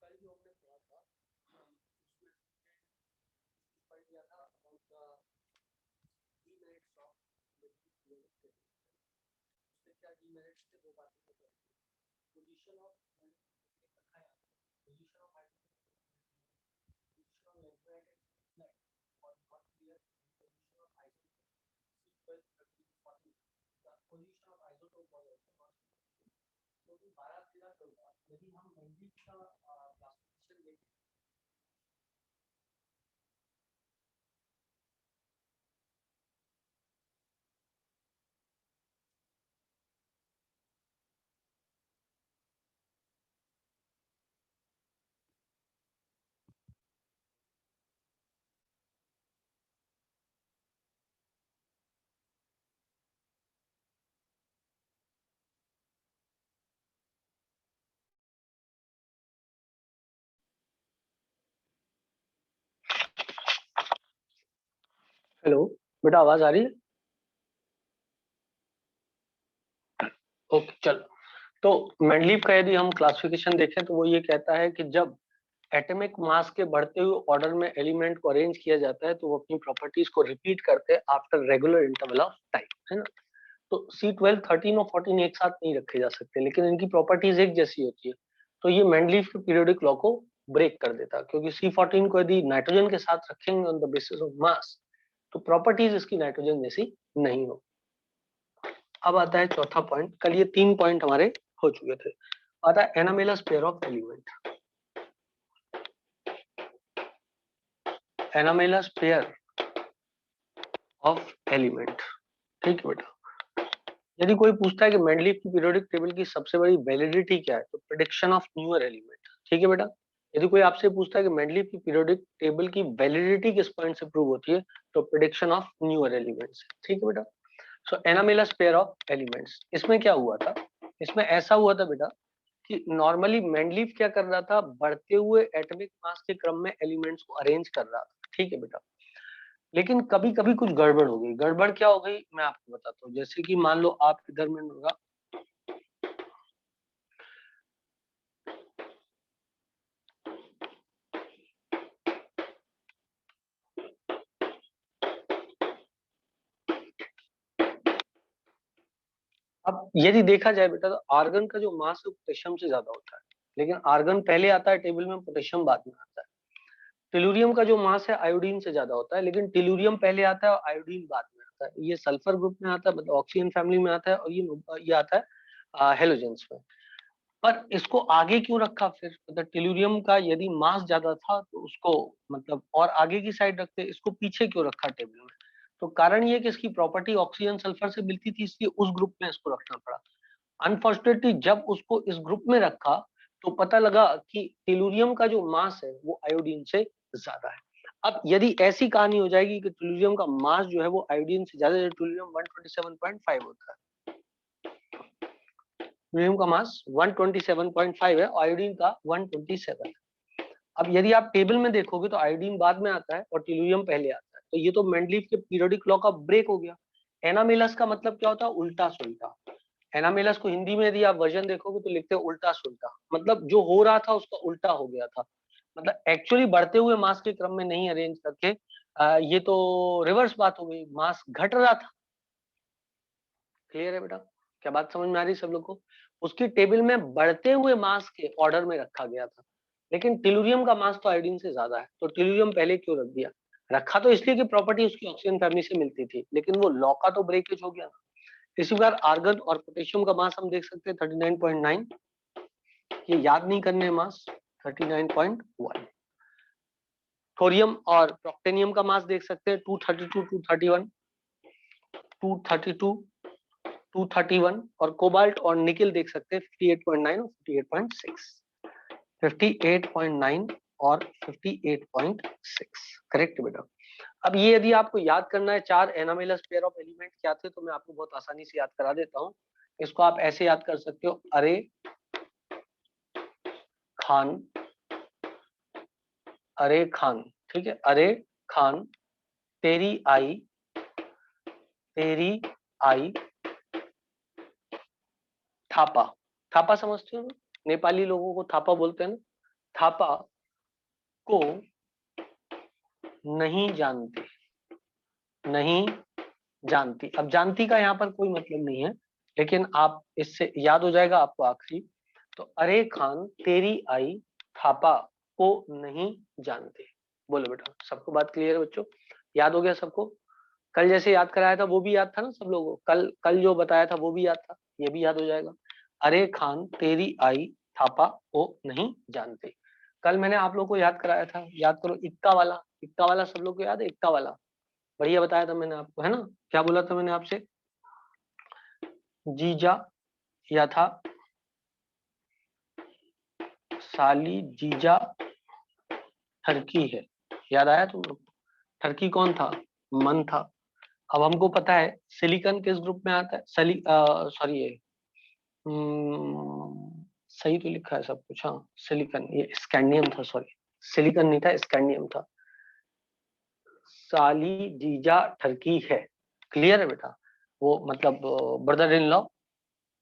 कल जो हमने पढ़ा था उसमें पढ़ लिया था अबाउट डीमेरिट्स ऑफ उसमें क्या डीमेरिट्स थे, दो बातें तो करी थी। Position of position of position of electrolyte और not clear position of isotope position of isotope was also not clear। तो 12 13 14 यदि हम मेंडलीव का क्लासिफिकेशन देखें हेलो बेटा, आवाज आ रही है? ओके चलो। तो मेंडलीव का यदि हम क्लासिफिकेशन देखें तो वो ये कहता है कि जब एटॉमिक मास के बढ़ते हुए ऑर्डर में एलिमेंट को अरेंज किया जाता है तो वो अपनी प्रॉपर्टीज को रिपीट करते हैं after regular interval of time, है ना। तो C12 13 और 14 एक साथ नहीं रखे जा सकते, लेकिन इनकी प्रॉपर्टीज एक जैसी होती है। तो ये मेंडलीव के पीरियोडिक लॉ को ब्रेक कर देता, क्योंकि C14 को यदि नाइट्रोजन के साथ रखेंगे on the basis of mass तो प्रॉपर्टीज इसकी नाइट्रोजन जैसी नहीं हो। अब आता है चौथा पॉइंट। कल ये 3 पॉइंट हमारे हो चुके थे। आता है anomalous pair of element. Anomalous pair of element, ठीक है बेटा। यदि कोई पूछता है कि मेंडलीव की पीरियोडिक टेबल की सबसे बड़ी वैलिडिटी क्या है, तो प्रेडिक्शन ऑफ न्यूअर एलिमेंट, ठीक है बेटा। यदि कोई आपसे पूछता है कि मेंडलीव की पीरियोडिक टेबल की वैलिडिटी किस पॉइंट से प्रूव होती है, तो प्रेडिक्शन ऑफ न्यूअर एलिमेंट्स, ठीक है बेटा। सो एनामेलस पेयर ऑफ एलिमेंट्स, इसमें क्या हुआ था? इसमें ऐसा हुआ था बेटा कि नॉर्मली मेंडलीव क्या कर रहा था, बढ़ते हुए एटॉमिक मास के क्रम में एलिमेंट्स को अरेंज कर रहा था, ठीक है बेटा। लेकिन कभी कभी कुछ गड़बड़ हो गई। गड़बड़ क्या हो गई मैं आपको बताता हूँ। जैसे कि मान लो आप इधर में होगा, अब यदि देखा जाए बेटा तो आर्गन का जो मास है पोटेशियम से ज्यादा होता है, लेकिन आर्गन पहले आता है टेबल में, पोटेशियम बाद में आता है। टेलुरियम का जो मास है आयोडीन से ज्यादा होता है, लेकिन टेलुरियम पहले आता है और आयोडीन बाद में आता है। ये सल्फर ग्रुप में आता है, मतलब ऑक्सीजन फैमिली में आता है, और ये आता है हेलोजेंस में। पर इसको आगे क्यों रखा फिर? मतलब टेलुरियम का यदि मास ज्यादा था तो उसको मतलब और आगे की साइड रखते, इसको पीछे क्यों रखा टेबल में? तो कारण ये कि इसकी प्रॉपर्टी ऑक्सीजन सल्फर से मिलती थी, इसलिए उस ग्रुप में इसको रखना पड़ा। अनफॉर्चुनेटली जब उसको इस ग्रुप में रखा तो पता लगा कि टेलुरियम का जो मास है वो आयोडीन से ज्यादा है। अब यदि ऐसी कहानी हो जाएगी कि टेलुरियम का मास जो है वो आयोडीन से ज्यादा, टेलुरियम 127.5 होता है, टेलुरियम का मास 127.5 है, आयोडीन का 127 है। अब यदि आप टेबल में देखोगे तो आयोडीन बाद में आता है और टेलुरियम पहले आता है, तो ये तो मेंडलीव के पीरियोडिक लॉ का ब्रेक हो गया। एनामेलस का मतलब क्या होता है? उल्टा सुल्टा। एनामेलस को हिंदी में यदि आप वर्जन देखोगे तो लिखते हैं उल्टा सुल्टा, मतलब जो हो रहा था उसका उल्टा हो गया था। मतलब एक्चुअली बढ़ते हुए मास के क्रम में नहीं अरेंज करके ये तो रिवर्स बात हो गई, मास घट रहा था। क्लियर है बेटा? क्या बात समझ में आ रही है सब लोग को? उसकी टेबल में बढ़ते हुए मास के ऑर्डर में रखा गया था, लेकिन टेलुरियम का मास तो आयोडीन से ज्यादा है, तो टेलुरियम पहले क्यों रख दिया? रखा तो इसलिए कि प्रॉपर्टी उसकी ऑक्सीजन फैमिली से मिलती थी, लेकिन वो लॉ का तो ब्रेकेज हो गया। इसी प्रकार आर्गन और पोटेशियम का मास हम देख सकते हैं 39.9, ये याद नहीं करने मास 39.1। थोरियम और प्रोक्टेनियम का मास देख सकते हैं 232, 231, 232, 231, और कोबाल्ट और निकेल देख सकते हैं 58.9 और 58.6। 58.9 और 58.6 करेक्ट बेटा। अब ये यदि आपको याद करना है चार एनामेलस पेयर ऑफ एलिमेंट क्या थे, तो मैं आपको बहुत आसानी से याद करा देता हूँ। इसको आप ऐसे याद कर सकते हो, अरे खान, अरे खान, ठीक है, अरे खान, तेरी आई, तेरी आई, थापा। थापा समझते हो ना? नेपाली लोगों को थापा बोलते हैं ना, थापा को नहीं जानते, नहीं जानती। अब जानती का यहाँ पर कोई मतलब नहीं है, लेकिन आप इससे याद हो जाएगा आपको आखिरी। तो अरे खान तेरी आई थापा को नहीं जानते। बोलो बेटा, सबको बात क्लियर है बच्चों? याद हो गया सबको? कल जैसे याद कराया था वो भी याद था ना सब लोगों को? कल कल जो बताया था वो भी याद था, ये भी याद हो जाएगा। अरे खान तेरी आई थापा को नहीं जानते। कल मैंने आप लोगों को याद कराया था, याद करो, इक्का वाला। इक्का वाला सब लोग को याद है? इक्का वाला बढ़िया बताया था मैंने आपको, है ना? क्या बोला था मैंने आपसे? जीजा या था साली जीजा ठरकी है। याद आया तुम लोग? ठरकी कौन था? मन था। अब हमको पता है सिलिकॉन किस ग्रुप में आता है। सॉरी, ये सही तो लिखा है सब कुछ। हाँ, सिलिकॉन, ये स्कैंडियम था, सॉरी सिलिकॉन नहीं था, स्कैंडियम था। साली जीजा ठरकी है, क्लियर है बेटा? वो मतलब ब्रदर इन लॉ,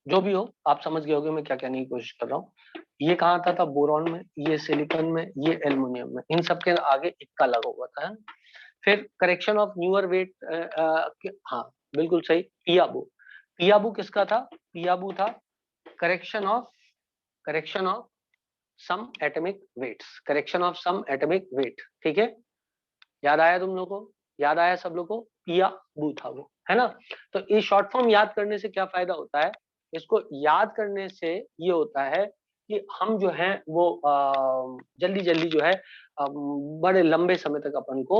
जो भी हो, आप समझ गए होगे मैं क्या कहने की कोशिश कर रहा हूँ। ये कहाँ आता था? बोरॉन में, ये सिलिकॉन में, ये एल्युमिनियम में। इन सब के आगे इक्का लगा हुआ था, है? फिर करेक्शन ऑफ न्यूअर वेट, हाँ बिल्कुल सही, पियाबू। पियाबू किसका था? पियाबू था correction of some atomic weights, correction of some atomic weight. ठीक है, याद आया तुम लोगों को? याद आया सब लोगों को? पियाबू था वो, है ना? तो ये शॉर्ट फॉर्म याद करने से क्या फायदा होता है? इसको याद करने से ये होता है कि हम जो है वो जल्दी जल्दी जो है बड़े लंबे समय तक अपन को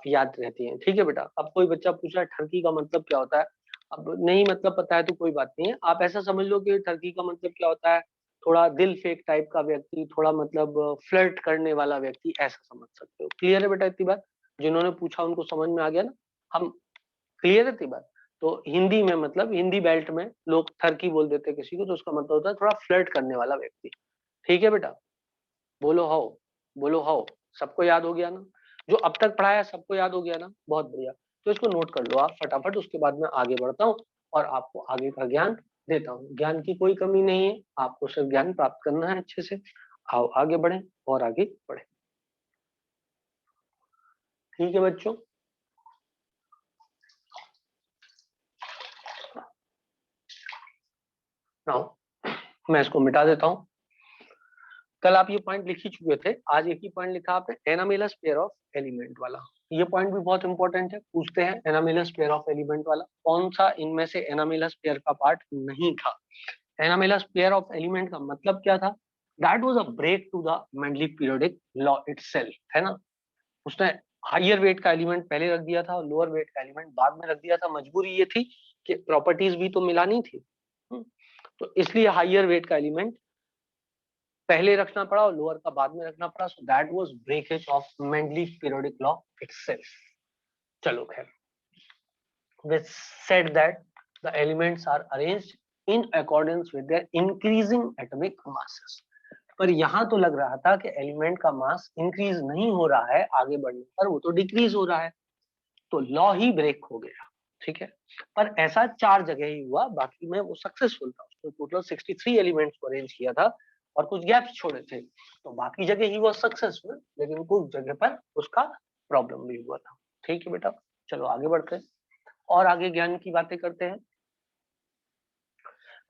याद रहती है। ठीक है बेटा? अब कोई बच्चा पूछ रहा है ठरकी का मतलब क्या होता है? अब नहीं मतलब पता है तो कोई बात नहीं है, आप ऐसा समझ लो कि ठरकी का मतलब क्या होता है, थोड़ा दिल फेक टाइप का व्यक्ति, थोड़ा मतलब फ्लर्ट करने वाला व्यक्ति, ऐसा समझ सकते हो। क्लियर है बेटा इतनी बात? जिन्होंने पूछा उनको समझ में आ गया ना? हम क्लियर है इतनी बात? तो हिंदी में मतलब हिंदी बेल्ट में लोग ठरकी बोल देते हैं किसी को, तो उसका मतलब होता है थोड़ा फ्लर्ट करने वाला व्यक्ति। ठीक है बेटा? बोलो हाउ, बोलो हाउ। सबको याद हो गया ना? जो अब तक पढ़ाया सबको याद हो गया ना? बहुत बढ़िया। तो इसको नोट कर लो आप फटाफट, उसके बाद मैं आगे बढ़ता हूँ और आपको आगे का ज्ञान देता हूँ। ज्ञान की कोई कमी नहीं है, आपको सिर्फ ज्ञान प्राप्त करना है अच्छे से। आओ आगे बढ़े और आगे बढ़े। ठीक है बच्चों? नाउ मैं इसको मिटा देता हूँ। कल आप ये पॉइंट लिख ही चुके थे, आज एक ही पॉइंट लिखा आपने, एनामेलस पेयर ऑफ एलिमेंट वाला। ये पॉइंट भी बहुत इंपॉर्टेंट है, पूछते हैं एनामेलस पेयर ऑफ एलिमेंट वाला। कौन सा इनमें से एनामेलस पेयर का पार्ट नहीं था? एनामेलस पेयर ऑफ एलिमेंट का मतलब क्या था? That was a break to the Mendeleev periodic law itself, है ना? उसने हायर वेट का एलिमेंट पहले रख दिया था और लोअर वेट का एलिमेंट बाद में रख दिया था। मजबूरी ये थी कि प्रॉपर्टीज भी तो मिलानी थी। तो इसलिए हायर वेट का एलिमेंट पहले रखना पड़ा और लोअर का बाद में रखना पड़ा। So that was breakage of Mendeleev periodic law itself. चलो खैर, we said that the elements are arranged in accordance with their increasing atomic masses। पर यहाँ तो लग रहा था कि एलिमेंट का मास इंक्रीज नहीं हो रहा है आगे बढ़ने पर, वो तो डिक्रीज हो रहा है, तो लॉ ही ब्रेक हो गया। ठीक है? पर ऐसा 4 जगह ही हुआ, बाकी में वो सक्सेसफुल था। उसने टोटल 63 एलिमेंट्स को अरेंज किया था और कुछ गैप्स छोड़े थे, तो बाकी जगह ही वो सक्सेसफुल, लेकिन कुछ जगह पर उसका प्रॉब्लम भी हुआ था। ठीक है बेटा? चलो आगे बढ़ते हैं और आगे ज्ञान की बातें करते हैं।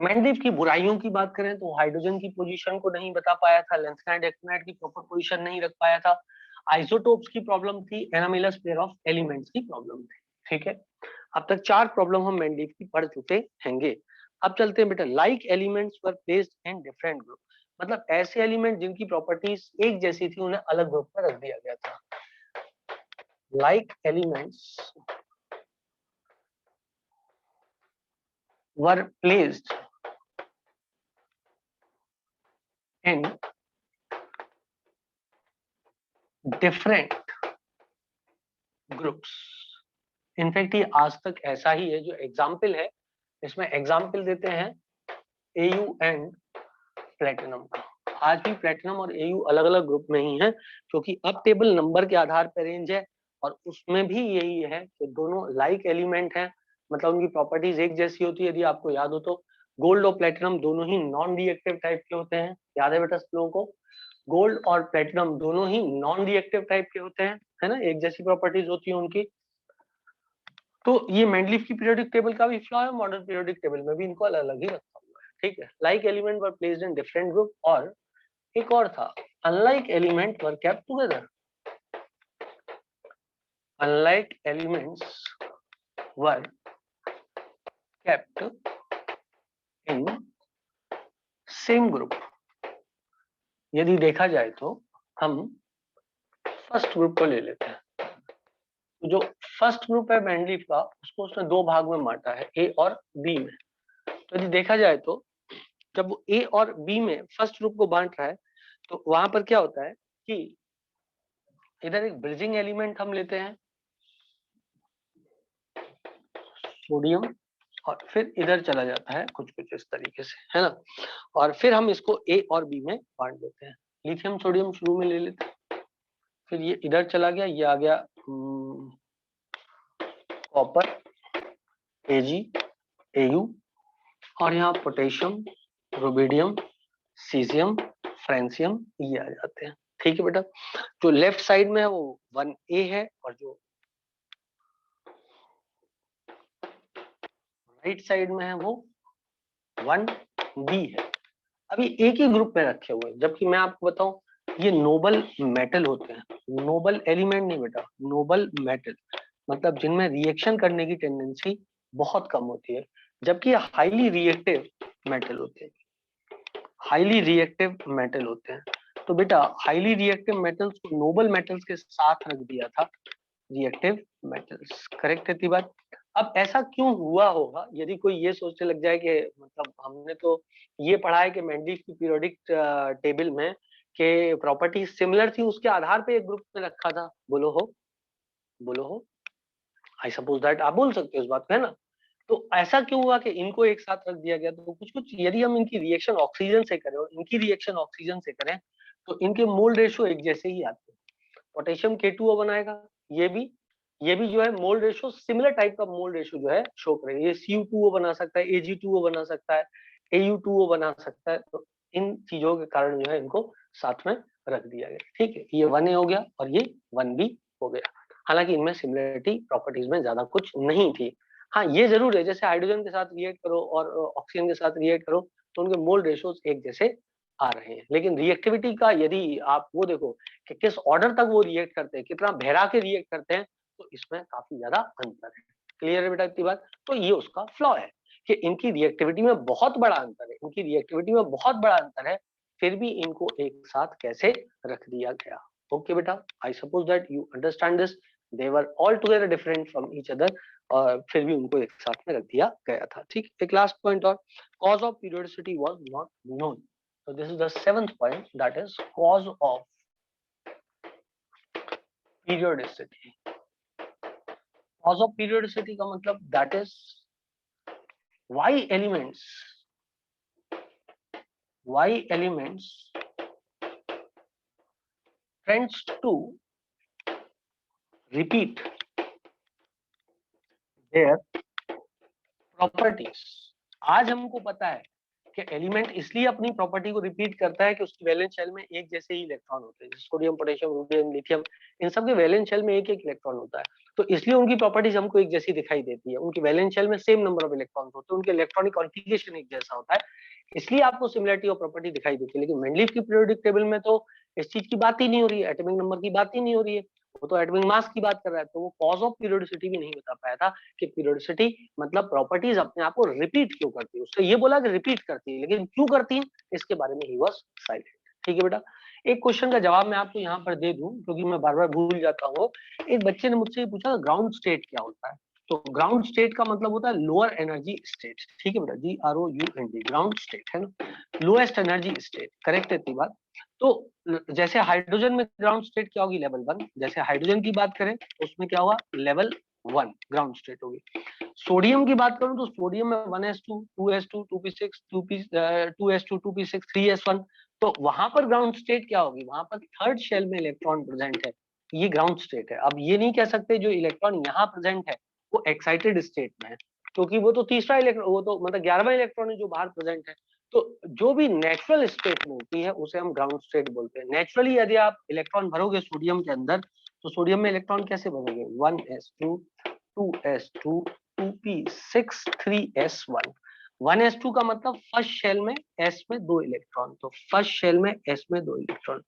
मेंडलीव की बुराइयों की बात करें तो हाइड्रोजन की पोजीशन को नहीं बता पाया था, लेंथनाइट एक्टिनाइट की प्रॉपर पोजीशन नहीं रख पाया था, आइसोटोप्स की प्रॉब्लम थी, एनामेलस पेयर ऑफ एलिमेंट्स की प्रॉब्लम थी। ठीक है? अब तक 4 प्रॉब्लम हम मेंडलीव की पढ़ चुके हैंगे। अब चलते हैं बेटा, like elements were placed in different group. मतलब ऐसे एलिमेंट जिनकी प्रॉपर्टीज एक जैसी थी उन्हें अलग ग्रुप में रख दिया गया था। Like elements were placed in different groups. In fact ये आज तक ऐसा ही है। जो एग्जाम्पल है, इसमें एग्जाम्पल देते हैं एयू एंड प्लेटिनम का। आज भी प्लेटिनम और एयू अलग अलग ग्रुप में ही है, क्योंकि अब टेबल नंबर के आधार पर रेंज है और उसमें भी यही है कि दोनों लाइक एलिमेंट हैं, मतलब उनकी प्रॉपर्टीज एक जैसी होती है। यदि आपको याद हो तो गोल्ड और प्लेटिनम दोनों ही नॉन रिएक्टिव टाइप के होते हैं, याद है बेटा सब लोगों को? गोल्ड और प्लेटिनम दोनों ही नॉन रिएक्टिव टाइप के होते हैं, है ना, एक जैसी प्रॉपर्टीज होती है उनकी। तो ये मेंडलीफ की पीरियोडिक टेबल का भी फ्लॉ है, मॉडर्न पीरियोडिक टेबल में भी इनको अलग अलग ही रखा हुआ है, ठीक है। Like element were placed in different group, और एक और था, unlike element were kept together, unlike elements were kept in same group. यदि देखा जाए तो हम फर्स्ट ग्रुप को ले लेते हैं। तो जो फर्स्ट ग्रुप है मेंडलीफ का, उसको उसने दो भाग में बांटा है, ए और बी में। तो यदि देखा जाए तो जब वो ए और बी में फर्स्ट ग्रुप को बांट रहा है, तो वहां पर क्या होता है कि इधर एक ब्रिजिंग एलिमेंट हम लेते हैं सोडियम, और फिर इधर चला जाता है कुछ कुछ इस तरीके से, है ना। और फिर हम इसको ए और बी में बांट देते हैं। लिथियम सोडियम शुरू में ले लेते हैं, फिर ये इधर चला गया, ये आ गया कॉपर Ag Au, और यहाँ पोटेशियम, रुबिडियम, सीजियम, फ्रेंसियम, ये आ जाते हैं, ठीक है बेटा। जो लेफ्ट साइड में है वो 1A है, और जो राइट साइड में है वो 1B है। अभी एक ही ग्रुप में रखे हुए हैं, जबकि मैं आपको बताऊं ये नोबल मेटल होते हैं, नोबल एलिमेंट नहीं बेटा, नोबल मेटल, मतलब जिनमें रिएक्शन करने की टेंडेंसी बहुत कम होती है, जबकि ये हाईली रिएक्टिव मेटल होते हैं, हाईली रिएक्टिव मेटल होते हैं। तो बेटा हाईली रिएक्टिव मेटल्स को नोबल मेटल्स के साथ रख दिया था, रिएक्टिव मेटल्स, करेक्ट है बात। अब ऐसा क्यों हुआ होगा, यदि कोई ये सोचने लग जाए कि मतलब हमने तो ये पढ़ा है कि मेंडलीफ की पीरियोडिक टेबल में के प्रॉपर्टी सिमिलर थी, उसके आधार पे एक ग्रुप में रखा था, बोलो हो, बोलो हो, आई सपोज दैट आप बोल सकते हो इस बात को, है ना। तो ऐसा क्यों हुआ कि इनको एक साथ रख दिया गया, तो कुछ कुछ यदि हम इनकी रिएक्शन ऑक्सीजन से करें और इनकी रिएक्शन ऑक्सीजन से करें, तो इनके मोल रेशियो एक जैसे ही आते हैं। पोटेशियम K2O बनाएगा, ये भी जो है मोल रेशियो सिमिलर टाइप का मोल रेशियो जो है शो करेगा, ये Cu2O बना सकता है, Ag2O बना सकता है, Au2O बना सकता है। तो इन चीजों के कारण जो है इनको साथ में रख दिया गया, ठीक है। ये 1A हो गया और ये 1B हो गया, हालांकि इनमें सिमिलरिटी प्रॉपर्टीज में ज्यादा कुछ नहीं थी। हाँ ये जरूर है, जैसे हाइड्रोजन के साथ रिएक्ट करो और ऑक्सीजन के साथ रिएक्ट करो तो उनके मोल रेशियोज एक जैसे आ रहे हैं, लेकिन रिएक्टिविटी का यदि आप वो देखो कि किस ऑर्डर तक वो रिएक्ट करते हैं, कितना बहरा के रिएक्ट करते हैं, तो इसमें काफी ज्यादा अंतर है। क्लियर है बेटा इतनी बात। तो ये उसका फ्लॉ है कि इनकी रिएक्टिविटी में बहुत बड़ा अंतर है, इनकी रिएक्टिविटी में बहुत बड़ा अंतर है, फिर भी इनको एक साथ कैसे रख दिया गया। ओके बेटा, आई suppose that you understand this, they were all together different from each other, और फिर भी उनको एक साथ में रख दिया गया था, ठीक। एक लास्ट पॉइंट और, cause of periodicity was not known. So this is the seventh point, that is cause of periodicity. Cause of periodicity का मतलब that is why elements tends to repeat their properties. आज हमको पता है कि element इसलिए अपनी प्रॉपर्टी को रिपीट करता है कि उसकी वैलेंस शेल में एक जैसे ही इलेक्ट्रॉन होते हैं, सोडियम, पोटेशियम, रुबिडियम, लिथियम, इन सब के वैलेंस शेल में एक एक इलेक्ट्रॉन होता है, तो इसलिए उनकी प्रॉपर्टीज हमको एक जैसी दिखाई देती है, उनकी वैलेंस शेल में सेम नंबर ऑफ इलेक्ट्रॉन्स होते हैं, उनके इलेक्ट्रॉनिक कॉन्फ़िगरेशन एक जैसा होता है, इसलिए आपको सिमिलरिटी ऑफ प्रॉपर्टी दिखाई देती है। लेकिन मेंडलीफ की पीरियोडिक टेबल में तो इस चीज की बात ही नहीं हो रही है, एटॉमिक नंबर की बात ही नहीं हो रही है, वो तो एटॉमिक मास की बात कर रहा है, तो वो कॉज ऑफ पीरियोडिसिटी भी नहीं बता पाया था कि पीरियोडिसिटी मतलब प्रॉपर्टीज अपने आप को रिपीट क्यों करती है। उससे ये बोला कि रिपीट करती है, लेकिन क्यों करती है इसके बारे में ही वाज साइलेंट, ठीक है बेटा। एक क्वेश्चन का जवाब मैं आपको यहाँ पर दे दूं, क्योंकि मैं बार बार भूल जाता हूँ। एक बच्चे ने मुझसे पूछा ग्राउंड स्टेट क्या होता है, तो ग्राउंड स्टेट का मतलब होता है लोअर एनर्जी स्टेट, ठीक है बेटा, GROUND, ग्राउंड स्टेट है ना, लोएस्ट एनर्जी स्टेट, करेक्ट है इतनी बात। तो जैसे हाइड्रोजन में ग्राउंड स्टेट क्या होगी, लेवल 1, जैसे हाइड्रोजन की बात करें तो उसमें क्या होगा, लेवल 1 ग्राउंड स्टेट होगी। सोडियम की बात करूं तो सोडियम में 1s2 2s2 2p6 2s2 2p6 3s1, तो वहां पर ग्राउंड स्टेट क्या होगी, वहां पर थर्ड शेल में इलेक्ट्रॉन प्रेजेंट है, ये ग्राउंड स्टेट है। अब ये नहीं कह सकते जो इलेक्ट्रॉन यहाँ प्रेजेंट है वो एक्साइटेड स्टेट में है, क्योंकि वो तो तीसरा इलेक्ट्रॉन, वो तो मतलब 11वां इलेक्ट्रॉन है जो बाहर प्रेजेंट है, तो जो भी नेचुरल स्टेट मिलती है उसे हम ग्राउंड स्टेट बोलते हैं। नेचुरली यदि आप इलेक्ट्रॉन भरोगे सोडियम के अंदर तो सोडियम में इलेक्ट्रॉन कैसे बनेंगे, 1s2 2s2 2p6 3s1। 1s2 का मतलब फर्स्ट शेल में s में 2 इलेक्ट्रॉन, तो फर्स्ट शेल में s में 2 इलेक्ट्रॉन।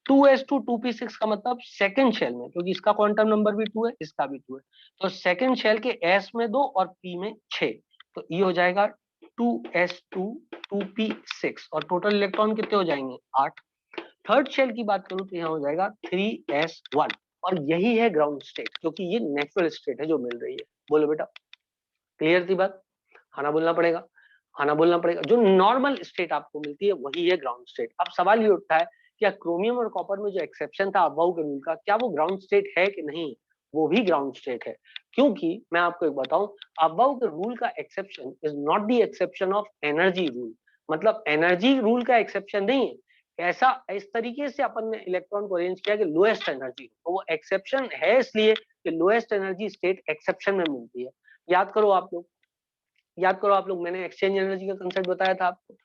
2s2 2p6 का मतलब सेकंड शेल में, क्योंकि इसका क्वांटम नंबर भी 2 है, इसका भी 2 है, तो सेकंड शेल के s में 2 और p में 6, तो ये हो जाएगा 2s2 2p6 और टोटल इलेक्ट्रॉन कितने हो जाएंगे 8। थर्ड शेल की बात करूं तो यहाँ हो जाएगा 3s1 और यही है ग्राउंड स्टेट, क्योंकि ये नेचुरल स्टेट है जो मिल रही है। बोलो बेटा, क्लियर थी बात? हाँ ना बोलना पड़ेगा, हाँ ना बोलना पड़ेगा। जो नॉर्मल स्टेट आपको मिलती है वही है ग्राउंड स्टेट। अब सवाल ये उठता है क्या क्रोमियम और कॉपर में जो एक्सेप्शन था अबाउ के रूल का, क्या वो ग्राउंड स्टेट है कि नहीं? वो भी ग्राउंड स्टेट है, क्योंकि मैं आपको एक बताऊं, अबाउ के रूल का exception is not the exception of energy rule. मतलब एनर्जी रूल का एक्सेप्शन नहीं है, ऐसा इस तरीके से अपन ने इलेक्ट्रॉन को अरेंज किया कि लोएस्ट एनर्जी, तो वो एक्सेप्शन है इसलिए कि लोएस्ट एनर्जी स्टेट एक्सेप्शन में मिलती है। याद करो आप लोग, याद करो आप लोग, मैंने एक्सचेंज एनर्जी का कंसेप्ट बताया था आपको।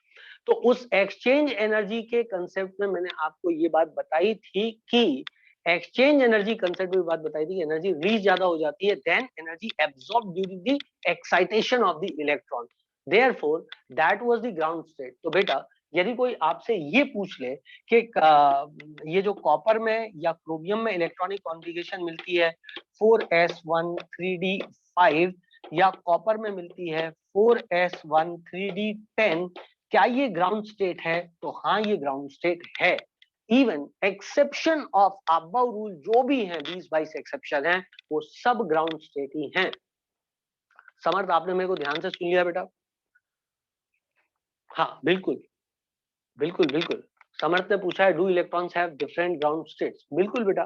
तो उस एक्सचेंज एनर्जी के कंसेप्ट में मैंने आपको ये बात बताई थी कि एक्सचेंज एनर्जी कंसेप्ट में बात बताई थी कि एनर्जी रिलीज ज्यादा हो जाती है then energy absorb during the excitation of the electron, therefore that was the ground state. तो बेटा यदि कोई आपसे ये पूछ ले कि ये जो कॉपर में या क्रोमियम में इलेक्ट्रॉनिक कॉन्फ़िगरेशन मिलती है 4s1 3d5 या कॉपर में मिलती है 4s1 3d10, क्या ये ग्राउंड स्टेट है? तो हाँ ये ग्राउंड स्टेट है। Even exception of about rule जो भी हैं 20-22 एक्सेप्शन हैं वो सब ग्राउंड स्टेट ही हैं। समर्थ आपने मेरे को ध्यान से सुन लिया बेटा? हाँ बिल्कुल बिल्कुल बिल्कुल। समर्थ ने पूछा है do electrons have different ground states? बिल्कुल बेटा,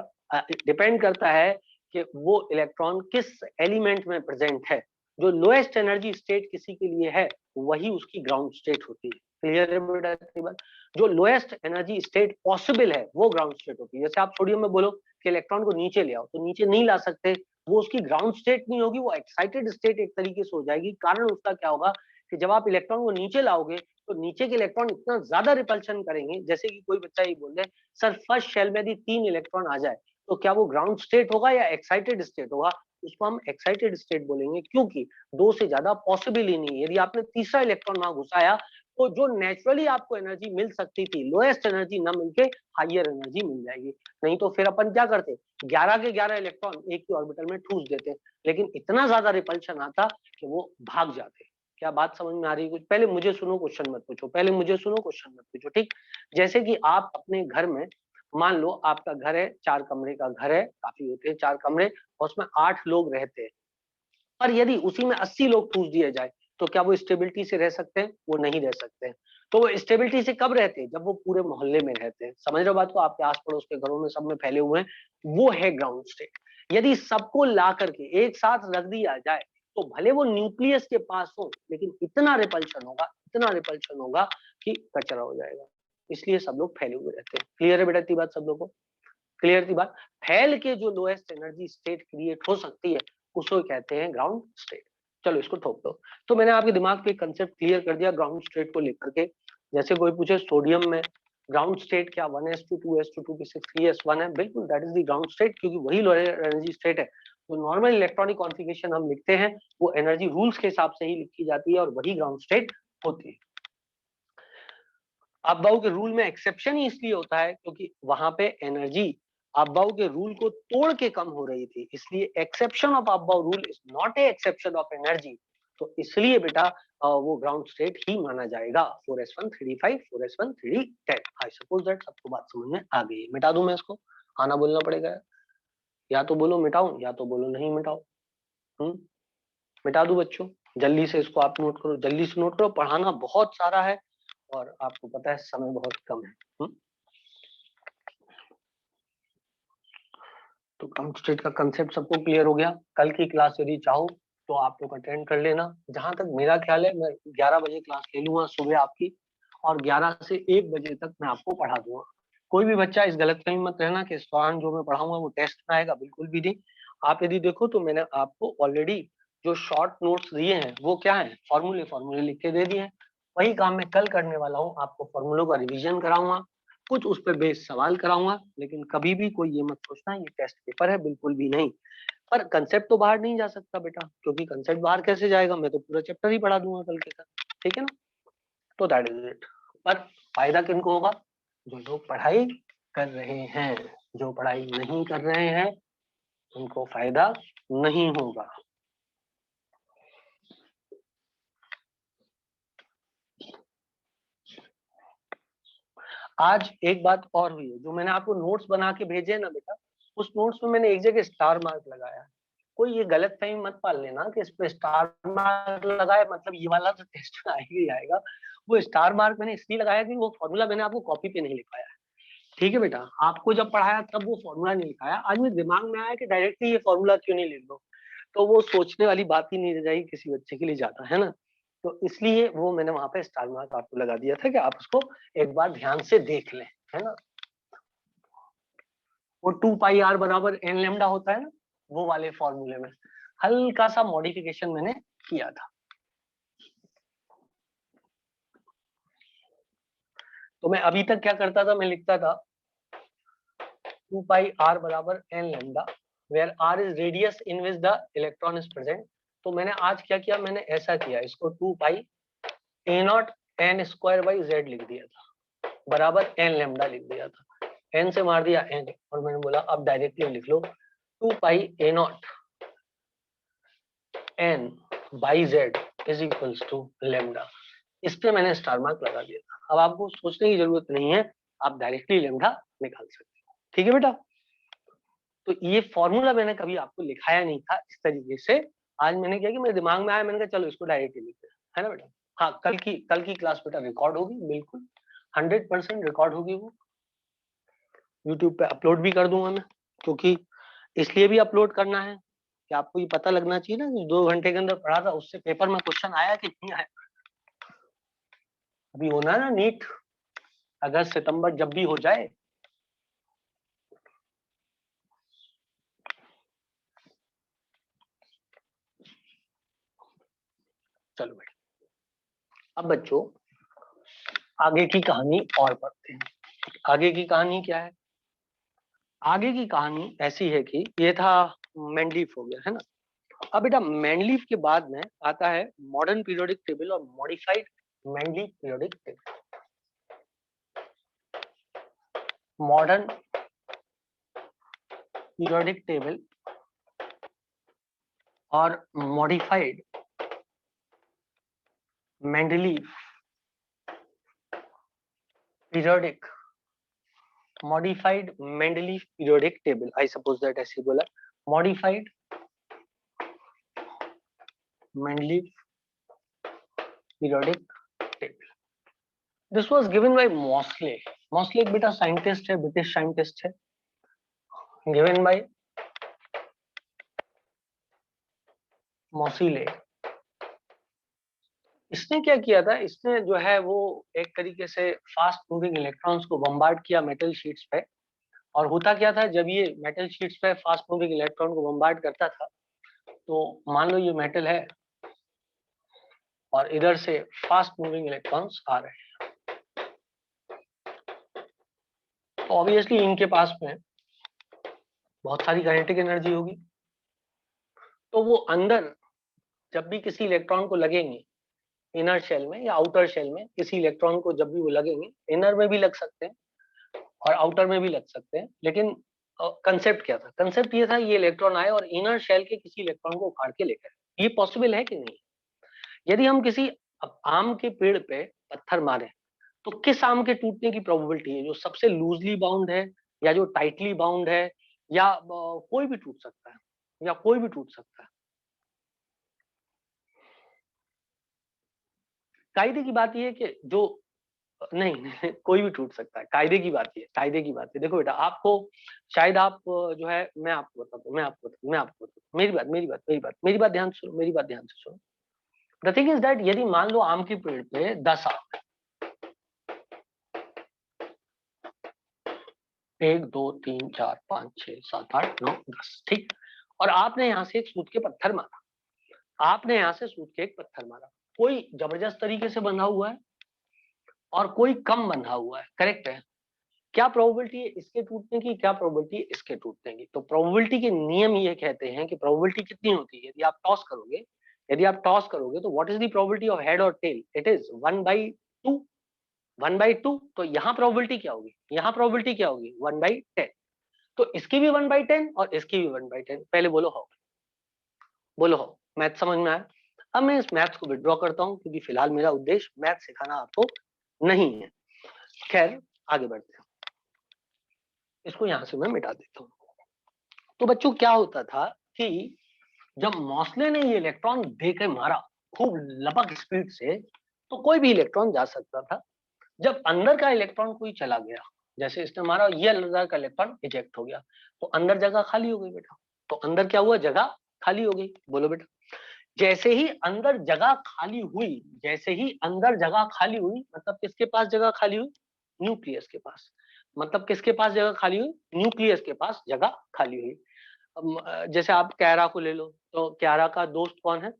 डिपेंड करता है कि वो इलेक्ट्रॉन किस एलिमेंट में प्रेजेंट है। जो लोएस्ट एनर्जी स्टेट किसी के लिए है वही उसकी ग्राउंड स्टेट होती है। क्लियर है बेटा इतनी बात? जो लोएस्ट एनर्जी स्टेट पॉसिबल है वो ग्राउंड स्टेट होती है। जैसे आप सोडियम में बोलो कि इलेक्ट्रॉन को नीचे ले आओ, तो नीचे नहीं ला सकते, वो उसकी ग्राउंड स्टेट नहीं होगी, वो एक्साइटेड स्टेट एक तरीके से हो जाएगी। कारण उसका क्या होगा कि जब आप इलेक्ट्रॉन को नीचे लाओगे तो नीचे के इलेक्ट्रॉन इतना ज्यादा रिपल्शन करेंगे, जैसे कि कोई बच्चा ये बोल दे सर फर्स्ट शेल में यदि 3 इलेक्ट्रॉन आ जाए तो क्या वो ग्राउंड स्टेट होगा या एक्साइटेड स्टेट होगा? उसको हम एक्साइटेड स्टेट बोलेंगे, क्योंकि 2 से ज्यादा पॉसिबल ही नहीं है। यदि आपने तीसरा इलेक्ट्रॉन वहां घुसाया तो जो नेचुरली आपको एनर्जी मिल सकती थी लोएस्ट एनर्जी ना मिलके हाइयर एनर्जी मिल जाएगी। नहीं तो फिर अपन क्या करते, 11 के 11 इलेक्ट्रॉन एक ही ऑर्बिटल में ठूस देते, लेकिन इतना ज्यादा रिपल्शन आता कि वो भाग जाते। क्या बात समझ में आ रही है कुछ? पहले मुझे सुनो, क्वेश्चन मत पूछो, पहले मुझे सुनो, क्वेश्चन मत पूछो, ठीक? जैसे कि आप अपने घर में, मान लो आपका घर है, 4 कमरे का घर है, काफी होते हैं 4 कमरे, और उसमें 8 लोग रहते हैं, पर यदि उसी में 80 लोग ठूस दिए जाए तो क्या वो स्टेबिलिटी से रह सकते हैं? वो नहीं रह सकते हैं। तो वो स्टेबिलिटी से कब रहते हैं? जब वो पूरे मोहल्ले में रहते हैं। समझ रहे हो बात को? आपके आस पड़ोस के घरों में सब में फैले हुए हैं, वो है ग्राउंड स्टेट। यदि सबको ला करके एक साथ रख दिया जाए तो भले वो न्यूक्लियस के पास हो, लेकिन इतना रिपल्शन होगा, इतना रिपल्शन होगा कि कचरा हो जाएगा। इसलिए सब लोग फैले हुए रहते हैं। क्लियर है बेटा इतनी बात सब लोगों को? क्लियर थी बात? फैल के जो लोएस्ट एनर्जी स्टेट क्रिएट हो सकती है उसको कहते हैं ग्राउंड स्टेट। चलो इसको ठोक दो। तो मैंने आपके दिमाग पे कंसेप्ट क्लियर कर दिया ग्राउंड स्टेट को लेकर के। जैसे कोई पूछे सोडियम में ग्राउंड स्टेट क्या 1s2 2s2 2p6 3s1 है? बिल्कुल that is the ground state, क्योंकि वही लोएस्ट एनर्जी स्टेट है। तो नॉर्मल इलेक्ट्रॉनिक कॉन्फ़िगरेशन हम लिखते हैं वो एनर्जी रूल्स के हिसाब से ही लिखी जाती है और वही ग्राउंड स्टेट होती है। अबाउ के रूल में एक्सेप्शन ही इसलिए होता है क्योंकि वहां पे एनर्जी अबाउ के रूल को तोड़ के कम हो रही थी, इसलिए exception of about rule is not a exception of energy. तो इसलिए बेटा वो ग्राउंड स्टेट ही माना जाएगा 4s1 3d5 4s1 3d10। I suppose that सबको बात समझ में आ गई है। मिटा दूं मैं इसको? आना बोलना पड़ेगा, या तो बोलो मिटाऊं या तो बोलो नहीं मिटाओ। मिटा दूं बच्चों? जल्दी से इसको आप नोट करो, जल्दी से नोट करो, पढ़ाना बहुत सारा है और आपको पता है समय बहुत कम है। तो ग्राउंड स्टेट का कंसेप्ट सबको क्लियर हो गया? कल की क्लास यदि चाहो तो आप लोग अटेंड कर लेना। जहां तक मेरा ख्याल है मैं 11 बजे क्लास ले लूंगा सुबह आपकी, और 11 से 1 बजे तक मैं आपको पढ़ा दूंगा। कोई भी बच्चा इस गलतफहमी मत रहना कि इस दौरान जो मैं पढ़ाऊंगा वो टेस्ट में आएगा, बिल्कुल भी नहीं। आप यदि देखो तो मैंने आपको ऑलरेडी जो शॉर्ट नोट्स दिए हैं वो क्या है, फॉर्मूले फॉर्मूले लिख के दे दिए हैं। वही काम मैं कल करने वाला हूँ, आपको फॉर्मूलों का रिवीजन कराऊंगा, कुछ उस पर बेस्ड सवाल कराऊंगा, लेकिन कभी भी कोई ये मत सोचना ये टेस्ट पेपर है, बिल्कुल भी नहीं। पर कंसेप्ट तो बाहर नहीं जा सकता बेटा, क्योंकि कंसेप्ट बाहर कैसे जाएगा, मैं तो पूरा चैप्टर ही पढ़ा दूंगा कल के कल, ठीक है ना। तो दैट इज इट। पर फायदा किनको होगा, जो लोग पढ़ाई कर रहे हैं, जो पढ़ाई नहीं कर रहे हैं उनको फायदा नहीं होगा। आज एक बात और हुई है, जो मैंने आपको नोट्स बना के भेजे ना बेटा, उस नोट्स में मैंने एक जगह स्टार मार्क लगाया। कोई ये गलत फहमी मत पाल लेना कि इस पे स्टार मार्क लगाया मतलब ये वाला तो टेस्ट में आएगा ही आएगा। वो स्टार मार्क मैंने इसलिए लगाया कि वो फॉर्मूला मैंने आपको कॉपी पे नहीं लिखाया है, ठीक है बेटा। आपको जब पढ़ाया तब वो फॉर्मूला नहीं लिखाया, आज मेरे दिमाग में आया कि डायरेक्टली ये फॉर्मूला क्यों नहीं लिख दो, तो वो सोचने वाली बात ही नहीं रह जाएगी किसी बच्चे के लिए ज्यादा, है ना। तो इसलिए वो मैंने वहां पे स्टार मार्क आपको लगा दिया था कि आप उसको एक बार ध्यान से देख लें, है ना। वो 2 पाई आर बराबर एन लेमडा होता है ना, वो वाले फॉर्मूले में हल्का सा मॉडिफिकेशन मैंने किया था। तो मैं अभी तक क्या करता था, मैं लिखता था 2 पाई आर बराबर n lambda where r is radius in which the electron is present. तो मैंने आज क्या किया, मैंने ऐसा किया, इसको 2 pi A naught N square by Z लिख दिया था, बराबर एन लेमडा लिख दिया था, एन से मार दिया एन, और मैंने बोला अब डायरेक्टली लिख लो 2 pi A naught N by Z is equals to lambda. इस पे मैंने स्टार मार्क लगा दिया था। अब आपको सोचने की जरूरत नहीं है, आप डायरेक्टली लेमडा निकाल सकते हो, ठीक है बेटा। तो ये फॉर्मूला मैंने कभी आपको लिखाया नहीं था इस तरीके से, आज मैंने किया कि मेरे दिमाग में आया, मैंने कहा चलो इसको डायरेक्टली लिखते हैं, है ना बेटा। हाँ, कल की क्लास बेटा रिकॉर्ड होगी, बिल्कुल 100% रिकॉर्ड होगी, वो यूट्यूब पे अपलोड भी कर दूंगा मैं, क्योंकि इसलिए भी अपलोड करना है कि आपको ये पता लगना चाहिए ना कि 2 घंटे के अंदर पढ़ा था उससे पेपर में क्वेश्चन आया कि नहीं आया। अभी होना है ना नीट, अगस्त सितंबर जब भी हो जाए। चलो बेटा, अब बच्चों आगे की कहानी और पढ़ते हैं। आगे की कहानी क्या है, आगे की कहानी ऐसी है कि ये था मैंडलीफ हो गया, है ना। अब बेटा मैंडलीफ के बाद में आता है मॉडर्न पीरियोडिक टेबल और modified Mendeleev periodic table. Modern periodic table और modified Mendeleev periodic, modified Mendeleev periodic table, I suppose that ऐसे बोला, modified Mendeleev periodic table. This was given by Mosley. Mosley एक बेटा साइंटिस्ट है, British scientist है, given by Mosley। इसने क्या किया था, इसने जो है वो एक तरीके से फास्ट मूविंग इलेक्ट्रॉन्स को बम्बार्ड किया मेटल शीट्स पे। और होता क्या था, जब ये मेटल शीट्स पे फास्ट मूविंग इलेक्ट्रॉन को बम्बार्ड करता था, तो मान लो ये मेटल है और इधर से फास्ट मूविंग इलेक्ट्रॉन्स आ रहे हैं, तो ऑब्वियसली इनके पास में बहुत सारी काइनेटिक एनर्जी होगी। तो वो अंदर जब भी किसी इलेक्ट्रॉन को लगेंगे, इनर शेल में या आउटर शेल में किसी इलेक्ट्रॉन को जब भी वो लगेंगे, इनर में भी लग सकते हैं और आउटर में भी लग सकते हैं, लेकिन कंसेप्ट क्या था, कंसेप्ट ये था ये इलेक्ट्रॉन आए और इनर शेल के किसी इलेक्ट्रॉन को उखाड़ के लेकर। ये पॉसिबल है कि नहीं, यदि हम किसी आम के पेड़ पे पत्थर मारे तो किस आम के टूटने की प्रोबेबिलिटी है, जो सबसे लूजली बाउंड है या जो टाइटली बाउंड है, या कोई भी टूट सकता है, या कोई भी टूट सकता है। कायदे की बात यह है कि जो नहीं, नहीं कोई भी टूट सकता है, कायदे की बात है, कायदे की बात है। देखो बेटा, आपको शायद आप जो है, मैं आपको बताता हूँ, मेरी बात ध्यान से सुनो, मेरी बात ध्यान से सुनो। द थिंग इज दैट यदि मान लो आम के पेड़ पे 10 आम है, 1 2 3 4 5 6 7 8 9 10, ठीक। और आपने यहाँ से एक सूत के पत्थर मारा, आपने यहाँ से सूत के एक पत्थर मारा, कोई जबरदस्त तरीके से बंधा हुआ है और कोई कम बंधा हुआ है, करेक्ट है। क्या प्रोबेबिलिटी है इसके टूटने की, क्या प्रोबेबिलिटी है इसके टूटने की? तो प्रोबेबिलिटी के नियम ये कहते हैं कि प्रोबेबिलिटी कितनी होती है, यदि आप टॉस करोगे, यदि आप टॉस करोगे तो what is the probability of head और टेल? It is 1/2, 1/2। तो यहाँ प्रोबेबिलिटी क्या होगी, यहाँ प्रोबेबिलिटी क्या होगी? 1/10। तो इसकी भी 1/10 और इसकी भी 1/10। पहले बोलो हाउ, बोलो हाउ। मैथ समझ में आया? अब मैं इस मैथ्स को विड्रॉ करता हूँ क्योंकि फिलहाल मेरा उद्देश्य मैथ सिखाना आपको नहीं है। खैर आगे बढ़ते हैं, इसको यहां से मैं मिटा देता हूँ। तो बच्चों क्या होता था कि जब मॉसले ने ये इलेक्ट्रॉन देके मारा खूब लपक स्पीड से, तो कोई भी इलेक्ट्रॉन जा सकता था। जब अंदर का इलेक्ट्रॉन कोई चला गया, जैसे इसने मारा, ये अंदर का इलेक्ट्रॉन इजेक्ट हो गया, तो अंदर जगह खाली हो गई बेटा। तो अंदर क्या हुआ, जगह खाली हो गई। बोलो बेटा, जैसे ही अंदर जगह खाली हुई, जैसे ही अंदर जगह खाली हुई, मतलब किसके पास जगह खाली हुई? न्यूक्लियस के पास। मतलब किसके पास जगह खाली हुई? न्यूक्लियस के पास जगह खाली हुई। जैसे आप कैरा को ले लो, तो कैरा का दोस्त कौन है?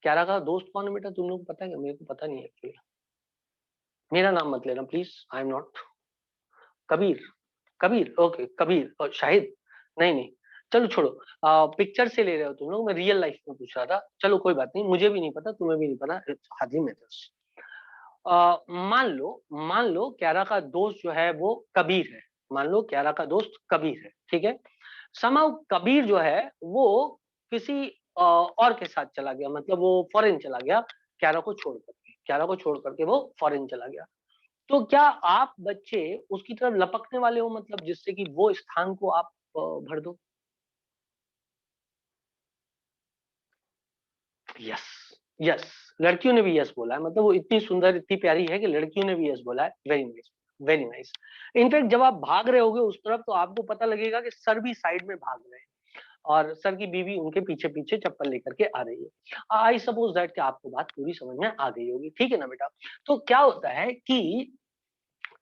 कैरा का दोस्त कौन है बेटा, तुम लोग को पता है क्या? मेरे को पता नहीं है एक्चुअली। मेरा नाम मत लेना please, I am not Kabir. Kabir, okay Kabir और शाहिद, नहीं नहीं, चलो छोड़ो। पिक्चर से ले रहे हो तुम लोग, मैं रियल लाइफ में पूछ रहा था। चलो कोई बात नहीं, मुझे भी नहीं पता, तुम्हें भी नहीं पता, हार्डली मैटर्स। मान लो कैरा का दोस्त जो है वो कबीर है। मान लो कैरा का दोस्त कबीर है, ठीक है। समाउ कबीर जो है वो किसी और के साथ चला गया, मतलब वो फॉरेन चला गया, कैरा को छोड़ करके, कैरा को छोड़ करके वो फॉरेन चला गया। तो क्या आप बच्चे उसकी तरफ लपकने वाले हो, मतलब जिससे कि वो स्थान को आप भर दो? यस, यस, लड़कियों ने भी यस बोला है, मतलब वो इतनी सुंदर इतनी प्यारी है कि लड़कियों ने भी यस बोला है। Very nice, very nice. In fact जब आप भाग रहे होगे उस तरफ, तो आपको पता लगेगा कि सर भी साइड में भाग रहे हैं और सर की बीवी उनके पीछे पीछे चप्पल लेकर के आ रही है। आई सपोज दैट कि आपको बात पूरी समझ में आ गई होगी, ठीक है ना बेटा? तो क्या होता है कि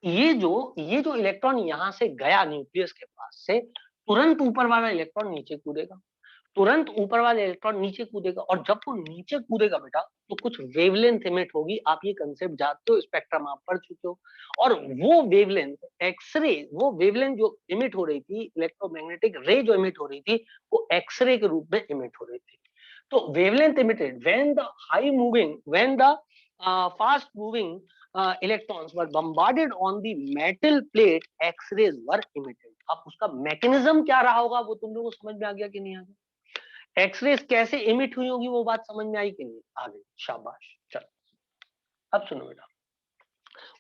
ये जो इलेक्ट्रॉन यहाँ से गया न्यूक्लियस के पास से, तुरंत ऊपर वाला इलेक्ट्रॉन नीचे कूदेगा, तुरंत ऊपर वाला इलेक्ट्रॉन नीचे कूदेगा। और जब वो नीचे कूदेगा बेटा, तो कुछ वेवलेंथ इमिट होगी। आप ये कंसेप्ट जानते हो, स्पेक्ट्रम आप पढ़ चुके हो। और वो वेवलेंथ एक्सरे, वो वेवलेंथ जो इमिट हो रही थी, इलेक्ट्रोमैग्नेटिक रे जो इमिट हो रही थी, वो एक्सरे के रूप में इमिट हो रही थी। तो wavelength emitted when the high moving, when the fast moving electrons were bombarded on the metal plate, X-rays were emitted. अब उसका मैकेनिज्म क्या रहा होगा वो तुम लोगों को समझ में आ गया कि नहीं आ गया? एक्सरेज कैसे इमिट हुई होगी वो बात समझ में आई कि नहीं? आ गई, शाबाश। चलो अब सुनो बेटा,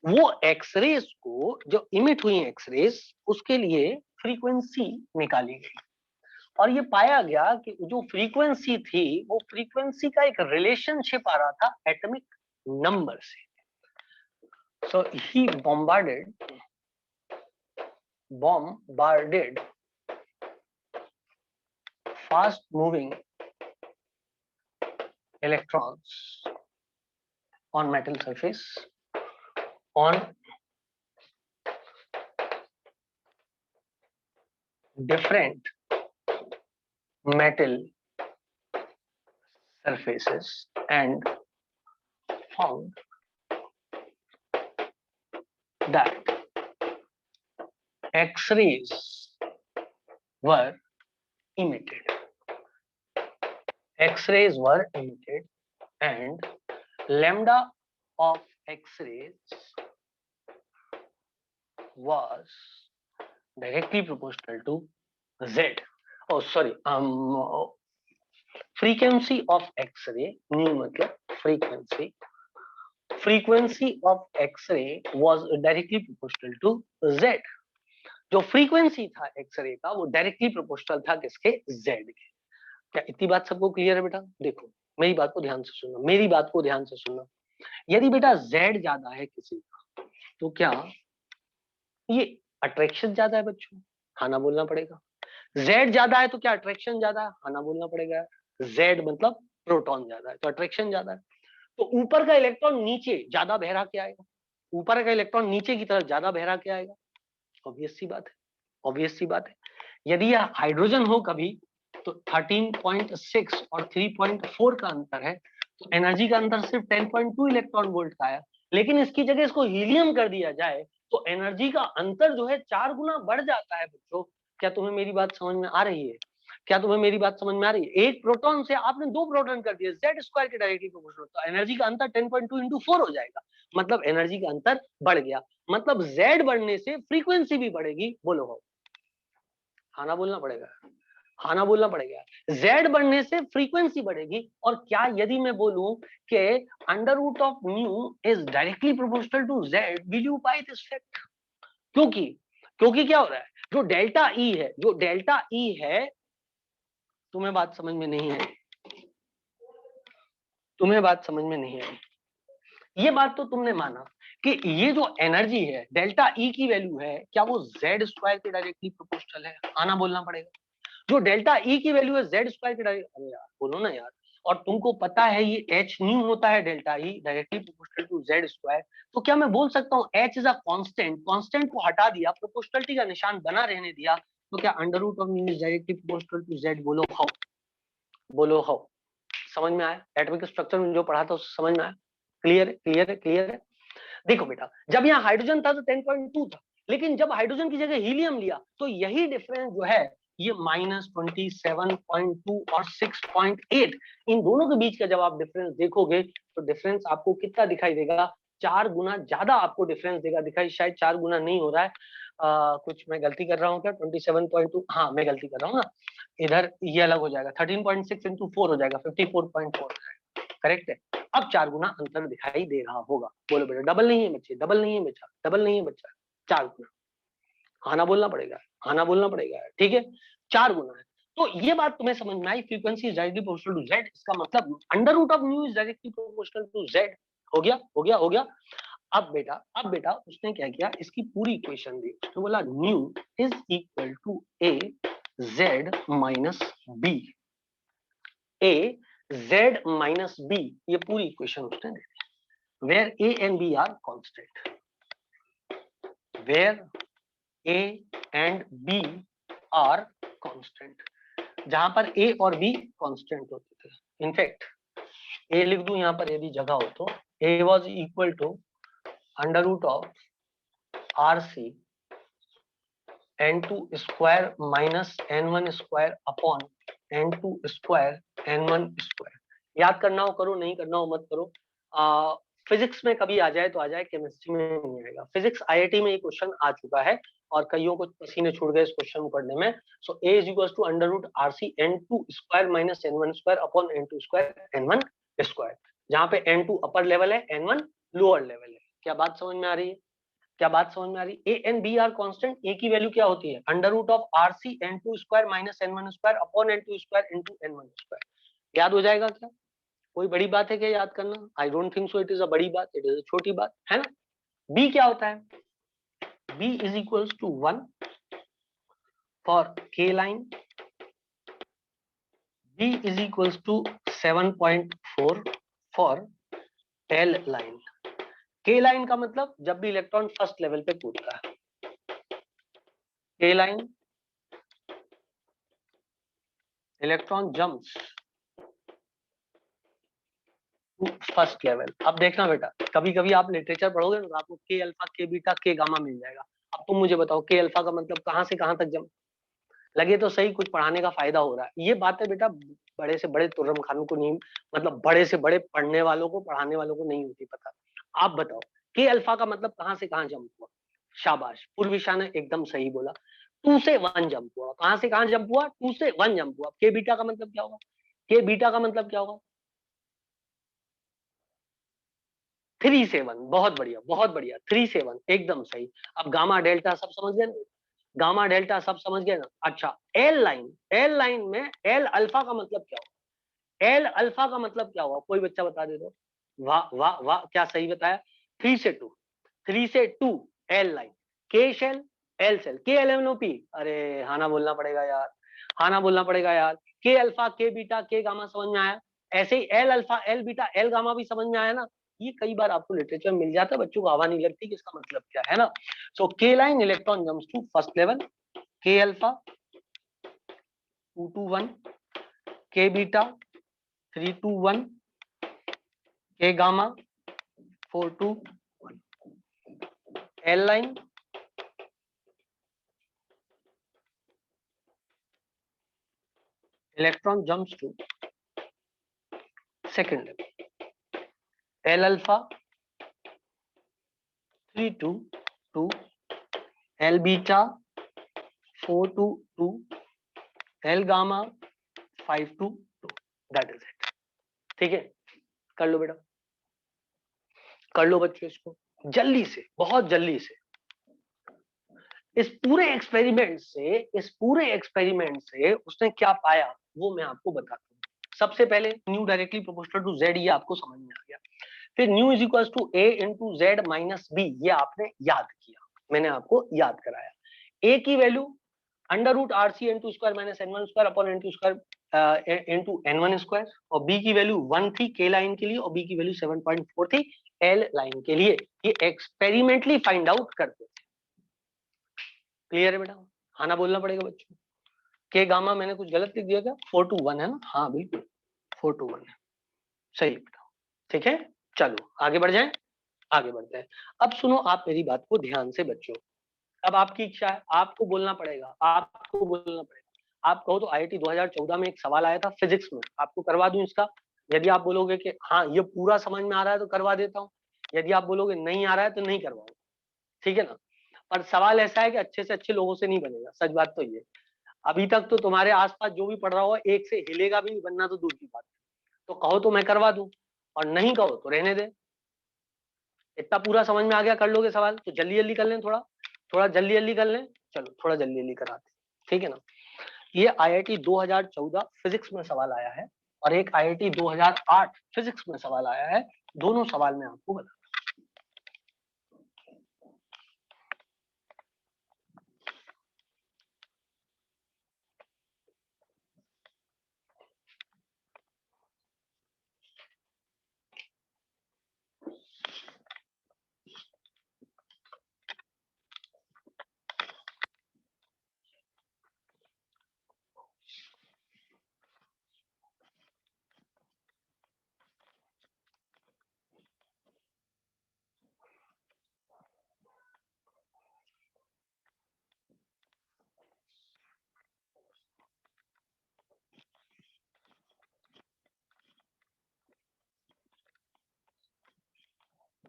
वो एक्सरेज को जो इमिट हुई एक्सरेज, उसके लिए फ्रीक्वेंसी निकाली गई और ये पाया गया कि जो फ्रीक्वेंसी थी, वो फ्रीक्वेंसी का एक रिलेशनशिप आ रहा था एटॉमिक नंबर से। सो ही bombarded fast moving electrons on metal surface on different metal surfaces and found that X-rays were emitted. X-rays were emitted and lambda of X-rays was directly proportional to Z. Oh, sorry. Frequency of X-ray, nu मतलब frequency. Frequency of X-ray was directly proportional to Z. जो frequency था x ray का वो directly proportional था किसके? Z के। क्या इतनी बात सबको क्लियर है बेटा? देखो मेरी बात को ध्यान से सुनना, मेरी बात को ध्यान से सुनना। यदि बेटा जेड ज्यादा है किसी का, तो क्या ये अट्रैक्शन ज्यादा है बच्चों? हाँ ना बोलना पड़ेगा। जेड ज्यादा है तो क्या अट्रैक्शन ज्यादा है? हाँ ना बोलना पड़ेगा। जेड मतलब प्रोटॉन ज्यादा है तो अट्रैक्शन ज्यादा है। तो ऊपर का इलेक्ट्रॉन नीचे ज्यादा बहरा के आएगा, ऊपर का इलेक्ट्रॉन नीचे की तरफ ज्यादा बहरा के आएगा। ऑब्वियस सी बात है, ऑब्वियस सी बात है। यदि यह हाइड्रोजन हो कभी, तो 13.6 और 3.4 का अंतर है, तो एनर्जी का अंतर सिर्फ 10.2 इलेक्ट्रॉन वोल्ट का है, लेकिन इसकी जगह इसको हीलियम कर दिया जाए तो एनर्जी का अंतर जो है 4 गुना बढ़ जाता है बच्चों। क्या तुम्हें मेरी बात समझ में आ रही है? क्या तुम्हें मेरी बात समझ में आ रही है? एक प्रोटॉन से आपने 2 प्रोटॉन कर दिए, जेड स्क्वायर के डायरेक्टली प्रोपोर्शनल, तो एनर्जी का अंतर 10.2 इंटू 4 हो जाएगा, मतलब एनर्जी का अंतर बढ़ गया। मतलब जेड बढ़ने से फ्रीक्वेंसी भी बढ़ेगी। बोलो हो, हाँ ना बोलना पड़ेगा, हाँ ना बोलना पड़ेगा। z बढ़ने से फ्रीक्वेंसी बढ़ेगी। और क्या यदि मैं बोलूं कि under root of nu is directly proportional to z, will you buy this fact? क्योंकि क्योंकि क्या हो रहा है, जो डेल्टा ई है, जो डेल्टा ई है, तुम्हें बात समझ में नहीं है, तुम्हें बात समझ में नहीं है। ये बात तो तुमने माना कि ये जो एनर्जी है डेल्टा ई की वैल्यू है, क्या वो जेड स्क्वायर के डायरेक्टली प्रोपोर्शनल है? आना बोलना पड़ेगा। जो डेल्टा ई की वैल्यू है जेड स्क्वायर के डायरेक्ट, अरे यार बोलो ना यार। और तुमको पता है ये एच न्यू होता है delta E directly proportional to Z square. तो क्या मैं बोल सकता हूँ h is a constant, constant को हटा दिया, प्रोपोर्शनलिटी का निशान बना रहने दिया, तो क्या under root of nu is directly proportional to Z? बोलो हाउ, बोलो हाउ। समझ में आया? एटॉमिक स्ट्रक्चर में जो पढ़ा था उससे समझ में आया? क्लियर है, क्लियर है, क्लियर है। देखो बेटा, जब यहाँ हाइड्रोजन था तो 10.2 था, लेकिन जब हाइड्रोजन की जगह हीलियम लिया तो यही डिफरेंस जो है ये -27.2 और 6.8, इन दोनों के बीच का जब आप डिफरेंस देखोगे तो डिफरेंस आपको कितना दिखाई देगा? 4 गुना ज्यादा आपको डिफरेंस देगा। दिखाई शायद 4 गुना नहीं हो रहा है, कुछ मैं गलती कर रहा हूँ क्या? 27.2, हाँ मैं गलती कर रहा हूँ ना, इधर ये अलग हो जाएगा, 13.6 इंटू 4 हो जाएगा, 54.4 हो जाएगा, करेक्ट है। अब 4 गुना अंतर दिखाई दे रहा होगा। बोलो बेटा, डबल नहीं है बच्चे, डबल नहीं है बच्चा, डबल नहीं है बच्चा, 4 गुना। आना बोलना पड़ेगा, आना बोलना पड़ेगा, ठीक है, 4 गुना है। तो ये बात तुम्हें समझ में आई, frequency is directly proportional to Z, इसका मतलब under root of nu is directly proportional to Z. हो गया, हो गया, हो गया। अब बेटा उसने क्या किया, इसकी पूरी इक्वेशन दी, उसने बोला nu is equal to A Z minus B, A Z minus B, ये पूरी इक्वेशन उसने दे दी। Where A and B are constant, where A and B are constant, जहां पर ए और बी कांस्टेंट होते थे। इनफैक्ट ए लिख दूं यहाँ पर यदि जगह हो तो, A was equal to under root of R C n2 square minus n1 square upon n2 square n1 square. याद करना हो करो, नहीं करना हो मत करो। फिजिक्स में कभी आ जाए तो आ जाए, केमिस्ट्री में नहीं आएगा। फिजिक्स आईआईटी में ये क्वेश्चन आ चुका है और कईयों को पसीने छूट गए इस क्वेश्चन को पढ़ने में। So a is equal to under root R C n2 square minus n1 square upon n2 square n1 square, जहाँ पे n2 अपर लेवल है, n1 लोअर लेवल है। क्या बात समझ में आ रही है? क्या बात समझ में आ रही है? A and B are constant, A की वैल्यू क्या होती है? Under root of R C n2 square minus n1 square upon n2 square into n1 square. याद हो जाएगा क्या? कोई बड़ी बात है क्या याद करना? I don't think so, it is a बड़ी बात, इट इज अ छोटी बात, है ना। बी क्या होता है? B is equals to 1 for K line, B is equals to 7.4 for L line. K line का मतलब जब भी इलेक्ट्रॉन फर्स्ट लेवल पे कूदता है, K line electron jumps first level. अब देखना बेटा, कभी कभी आप लिटरेचर पढ़ोगे ना तो आपको के अल्फा, के बीटा, के गामा मिल जाएगा। अब तुम मुझे बताओ के अल्फा का मतलब कहाँ से कहाँ तक जम, लगे तो सही कुछ पढ़ाने का फायदा हो रहा है। ये बातें बेटा बड़े से बड़े तुर्रम खानों को नहीं, मतलब बड़े से बड़े पढ़ने वालों को, पढ़ाने वालों को नहीं होती पता। आप बताओ के अल्फा का मतलब कहाँ से कहाँ जंप हुआ? शाबाश, पूर्विशा ने एकदम सही बोला, 2 से 1 जंप हुआ। कहाँ से कहाँ जंप हुआ? 2 से 1 जंप हुआ। के बीटा का मतलब क्या होगा? के बीटा का मतलब क्या होगा? 3 से 1, बहुत बढ़िया, बहुत बढ़िया, 3 से 1 एकदम सही। अब गामा डेल्टा सब समझ गए ना? गामा डेल्टा सब समझ गए ना? अच्छा, एल लाइन, एल लाइन में एल अल्फा का मतलब क्या होगा? एल अल्फा का मतलब क्या होगा? कोई बच्चा बता दे दो। वाह वाह वाह, क्या सही बताया। 3 से 2, 3 से 2 एल लाइन, के शेल एल सेल, के एल एन ओ पी। अरे हाना बोलना पड़ेगा यार, हाना बोलना पड़ेगा यार। के अल्फा, के बीटा, के गामा समझ में आया? ऐसे ही L alpha, L beta, L gamma भी समझ में आया ना? ये कई बार आपको लिटरेचर मिल जाता है, बच्चों को हवा नहीं लगती कि इसका मतलब क्या है ना। So K line electron jumps to first level, K alpha 2 to 1, K beta 3 to 1, K gamma 4 to 1. L line electron jumps to second level. L alpha 3 to 2. L beta 4 to 2. L gamma 5 to 2. That is it. ठीक है, कर लो बेटा, कर लो बच्चों इसको जल्दी से, बहुत जल्दी से। इस पूरे एक्सपेरिमेंट से उसने क्या पाया वो मैं आपको बताता हूँ। सबसे पहले nu directly proportional to Z, ये आपको समझ में आ गया। फिर nu is equal to A into Z minus B, ये आपने याद किया, मैंने आपको याद कराया। ए की value under root R C N two square minus N one square upon N two square into N one square, और बी की वैल्यू 1 थी के लाइन के लिए, और बी की वैल्यू 7.4 थी एल लाइन के लिए। ये एक्सपेरिमेंटली फाइंड आउट करते थे। क्लियर है बेटा? हाँ ना बोलना पड़ेगा बच्चों। के गामा मैंने कुछ गलत लिख दिया क्या? 4 to 1 है ना? हाँ बिल्कुल 4 to 1 है, सही बेटा। ठीक है, चलो आगे बढ़ जाएं, आगे बढ़ते हैं। अब सुनो आप मेरी बात को ध्यान से बच्चों। अब आपकी इच्छा है, आपको बोलना पड़ेगा, आपको बोलना पड़ेगा। आप कहो तो आईआईटी 2014 में एक सवाल आया था फिजिक्स में, आपको करवा दूं इसका। यदि आप बोलोगे कि हाँ ये पूरा समझ में आ रहा है तो करवा देता हूँ, यदि आप बोलोगे नहीं आ रहा है तो नहीं करवाऊंगा, ठीक है ना? पर सवाल ऐसा है कि अच्छे से अच्छे लोगों से नहीं बनेगा, सच बात तो ये। अभी तक तो तुम्हारे आसपास जो भी पढ़ रहा होगा एक से हिलेगा भी नहीं, बनना तो दूर की बात है। तो कहो तो मैं करवा दूं, और नहीं कहो तो रहने दे। इतना पूरा समझ में आ गया, कर लोगे सवाल तो जल्दी जल्दी कर लें, थोड़ा थोड़ा जल्दी जल्दी कर लें। चलो थोड़ा जल्दी जल्दी कराते, ठीक है ना? ये आईआईटी 2014 फिजिक्स में सवाल आया है, और एक आईआईटी 2008 फिजिक्स में सवाल आया है। दोनों सवाल मैं आपको बता,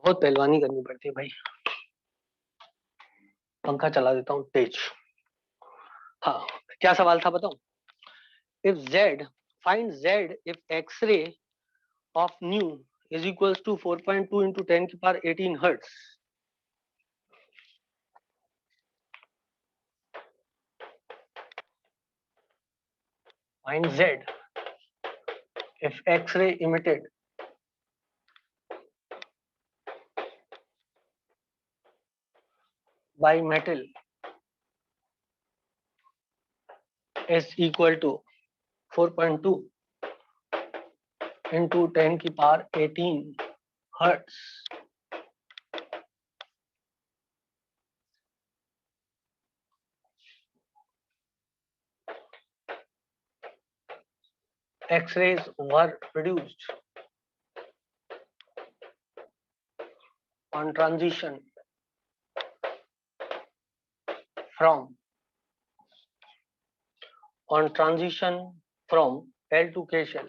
बहुत पहलवानी करनी पड़ती है भाई। पंखा चला देता हूँ तेज। हाँ, क्या सवाल था बताओ? If z, find z if x-ray of nu is equals to 4.2 into 10 की power 18 hertz. Find z if x-ray emitted by metal is equal to 4.2 into 10 की power 18 hertz. X-rays were produced on transition from L to K shell,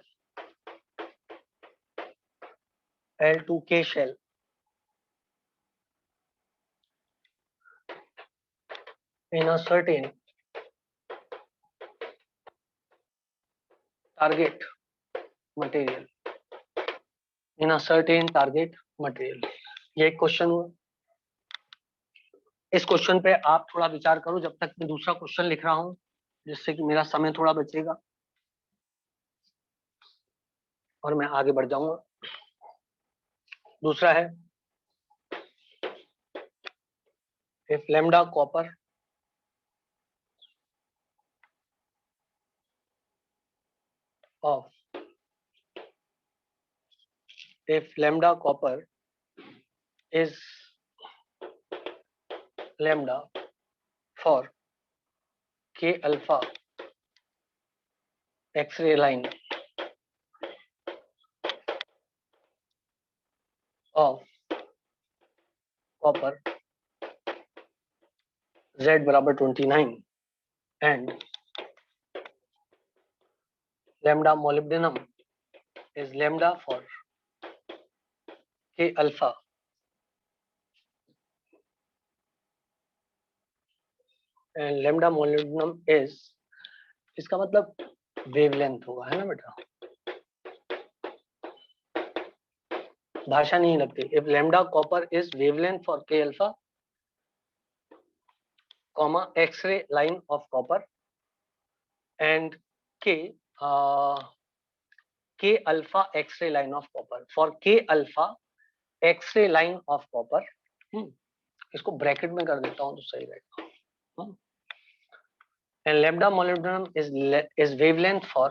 L to K shell in a certain target material, in a certain target material. ये एक question हुआ। इस question पे आप थोड़ा विचार करो जब तक मैं दूसरा क्वेश्चन लिख रहा हूं, जिससे कि मेरा समय थोड़ा बचेगा और मैं आगे बढ़ जाऊंगा। दूसरा है, if lambda copper of if lambda copper is lambda for K alpha X-ray line of copper Z बराबर 29 and lambda molybdenum is lambda for K alpha and lambda molybdenum is, इसका मतलब वेवलेंथ होगा, है ना बेटा, भाषा नहीं लगती। If lambda copper is wavelength for K alpha comma X-ray line of copper and K K alpha X-ray line of copper for K alpha X-ray line of copper, इसको ब्रैकेट में कर देता हूं तो सही रहेगा। And lambda molybdenum is wavelength for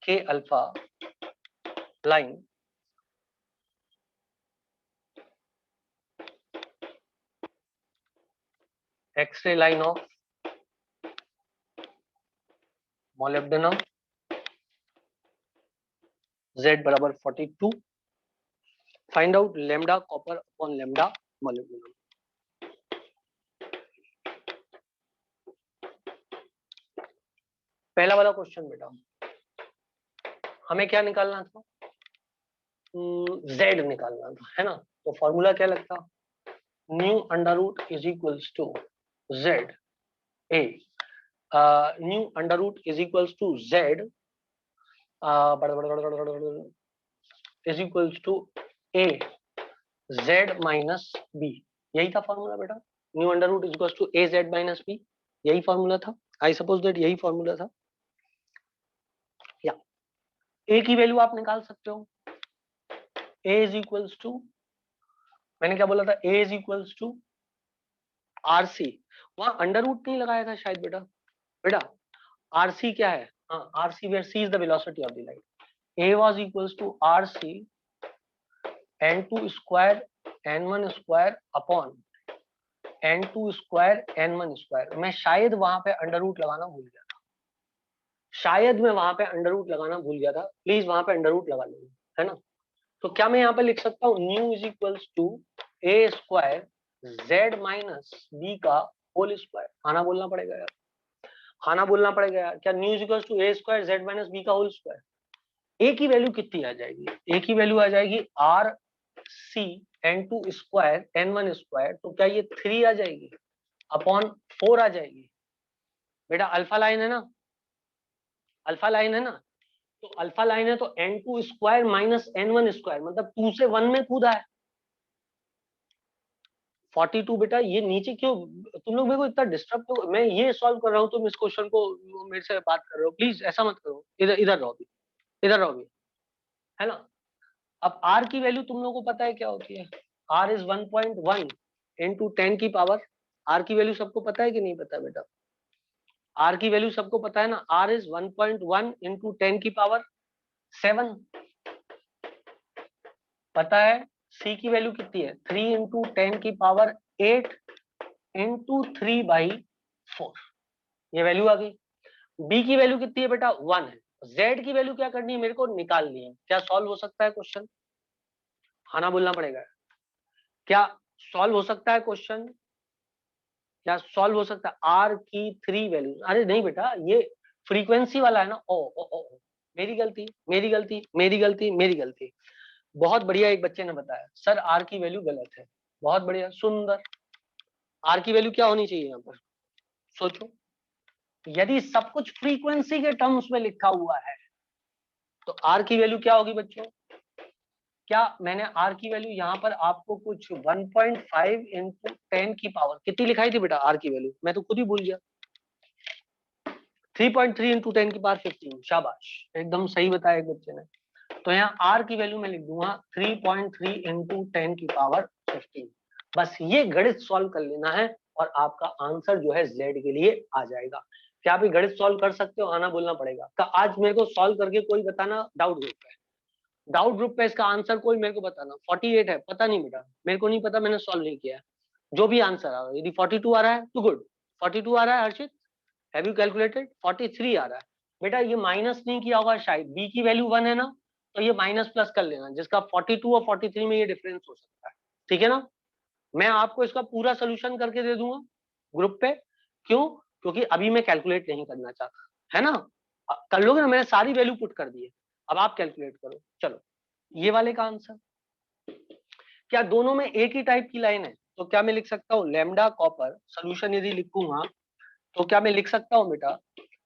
K alpha line X-ray line of molybdenum Z बराबर 42. Find out lambda copper upon lambda molybdenum. पहला वाला क्वेश्चन बेटा, हमें क्या निकालना था, Z निकालना था, है ना। तो फॉर्मूला क्या लगता, nu under root is equals to Z A, nu under root is equals to Z is equals to A Z minus B, यही था फॉर्मूला बेटा, nu under root is equals to A Z minus B, यही formula था। I suppose that यही formula था। या A की value आप निकाल सकते हो, A इज इक्वल्स टू, मैंने क्या बोला था, A is equals to RC, वहां अंडर रूट नहीं लगाया था शायद बेटा, RC क्या है, हाँ RC where C is the velocity of the light, A was equals to RC N2 square N1 square upon N2 square N1 square। मैं शायद वहां पे अंडर रूट लगाना भूल गया था, शायद मैं वहां पे अंडर रूट लगाना भूल गया था, प्लीज वहां पे अंडर रूट लगा लेंगे, है ना। तो क्या मैं यहाँ पे लिख सकता हूँ nu is equals to A square Z minus B का होल स्क्वायर, खाना बोलना पड़ेगा यार, खाना बोलना पड़ेगा यार, क्या nu is equals to A square Z minus B का होल स्क्वायर। ए की वैल्यू कितनी आ जाएगी, ए की वैल्यू आ जाएगी RC N2 square N1 square, तो क्या ये 3 आ जाएगी अपॉन 4 आ जाएगी बेटा, अल्फा लाइन है ना, अल्फा लाइन है ना, तो अल्फा लाइन है तो N2 square minus N1 square मतलब 2 से 1 में कूदा है 42। बेटा ये नीचे क्यों, तुम लोग मेरे को इतना डिस्टर्ब क्यों, मैं ये सॉल्व कर रहा हूँ तुम इस क्वेश्चन को मेरे से बात कर रहे हो, प्लीज ऐसा मत करो, इधर इधर रहो भी, इधर रहो भी, है ना। अब R की वैल्यू तुम लोगों को पता है क्या होती है, R इज 1.1 इंटू 10 की पावर, R की वैल्यू सबको पता है कि नहीं पता बेटा, R की वैल्यू सबको पता है ना, R इज 1.1 इंटू 10 की पावर 7, पता है। C की वैल्यू कितनी है, 3 इंटू 10 की पावर 8 इंटू 3/4, ये वैल्यू आ गई। B की वैल्यू कितनी है बेटा, 1 है। Z की वैल्यू क्या करनी है, मेरे को निकालनी है। क्या सॉल्व हो सकता है क्वेश्चन, खाना बोलना पड़ेगा, क्या सॉल्व हो सकता है क्वेश्चन, क्या सॉल्व हो सकता है। आर की 3 वैल्यू, अरे नहीं बेटा ये फ्रीक्वेंसी वाला है ना, ओ मेरी गलती मेरी गलती मेरी गलती मेरी गलती। बहुत बढ़िया, एक बच्चे ने बताया सर आर की वैल्यू गलत है, बहुत बढ़िया सुंदर। आर की वैल्यू क्या होनी चाहिए यहाँ पर, सोचो, यदि सब कुछ फ्रीक्वेंसी के टर्म्स में लिखा हुआ है तो आर की वैल्यू क्या होगी बच्चों, क्या मैंने आर की वैल्यू यहाँ पर आपको कुछ 1.5 इंटू 10 की पावर कितनी लिखाई थी बेटा आर की वैल्यू, मैं तो खुद ही भूल गया, 3.3 इंटू 10 की पावर 15, शाबाश एकदम सही बताया एक बच्चे ने। तो यहाँ आर की वैल्यू मैं लिख दूंगा 3.3 इंटू 10 की पावर 15, बस ये गणित सॉल्व कर लेना है और आपका आंसर जो है जेड के लिए आ जाएगा। क्या आप ये गणित सॉल्व कर सकते हो, आना बोलना पड़ेगा। तो आज मेरे को सॉल्व करके कोई बताना डाउट ग्रुप पे, डाउट ग्रुप पे इसका आंसर कोई मेरे को बताना। 48 है, पता नहीं बेटा, मेरे को नहीं पता, मैंने सॉल्व नहीं किया। जो भी आंसर आ रहा है, यदि 42 आ रहा है तो गुड, 42 आ रहा है हर्षित, हैव यू कैलकुलेटेड, 43 आ रहा है बेटा ये माइनस नहीं किया होगा शायद, बी की वैल्यू 1 है ना, तो ये माइनस प्लस कर लेना, जिसका 42 और 43 में ये डिफरेंस हो सकता है, ठीक है ना। मैं आपको इसका पूरा सोल्यूशन करके दे दूंगा ग्रुप पे, क्यों? क्योंकि अभी मैं कैलकुलेट नहीं करना चाहता, है ना। कर लोगे ना, मैंने सारी वैल्यू पुट कर दी है, अब आप कैलकुलेट करो। चलो ये वाले का आंसर, क्या दोनों में एक ही टाइप की लाइन है? तो क्या मैं लिख सकता हूँ लैम्डा कॉपर, सोल्यूशन यदि लिखूंगा तो क्या मैं लिख सकता हूँ बेटा,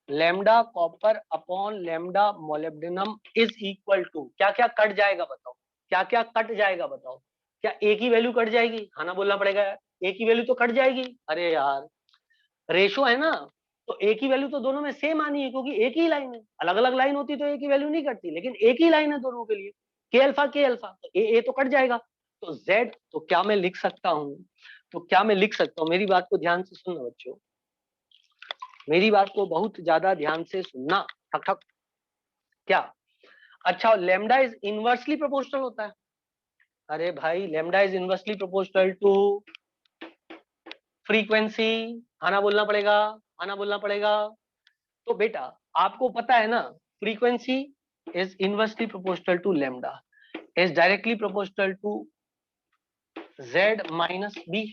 lambda copper upon lambda molybdenum is equal to, क्या क्या कट जाएगा बताओ, क्या क्या कट जाएगा बताओ, क्या एक ही वैल्यू कट जाएगी? हाँ ना बोलना पड़ेगा यार, एक ही वैल्यू तो कट जाएगी। अरे यार रेशो है ना, तो एक ही वैल्यू तो दोनों में सेम आनी है, क्योंकि एक ही लाइन है, अलग अलग लाइन होती तो एक ही वैल्यू नहीं कटती, लेकिन एक ही लाइन है दोनों के लिए, के अल्फा तो ए तो कट जाएगा, तो जेड, तो क्या मैं लिख सकता हूँ, तो क्या मैं लिख सकता हूँ, मेरी बात को ध्यान से सुनना बच्चों, मेरी बात को बहुत ज्यादा ध्यान से सुनना, ठक ठक। क्या? अच्छा लेमडा इज इनवर्सली प्रोपोर्शनल होता है? अरे भाई lambda is inversely proportional to frequency, आना बोलना पड़ेगा, आना बोलना पड़ेगा। तो बेटा आपको पता है ना, frequency is inversely proportional to lambda, is directly proportional to Z minus B,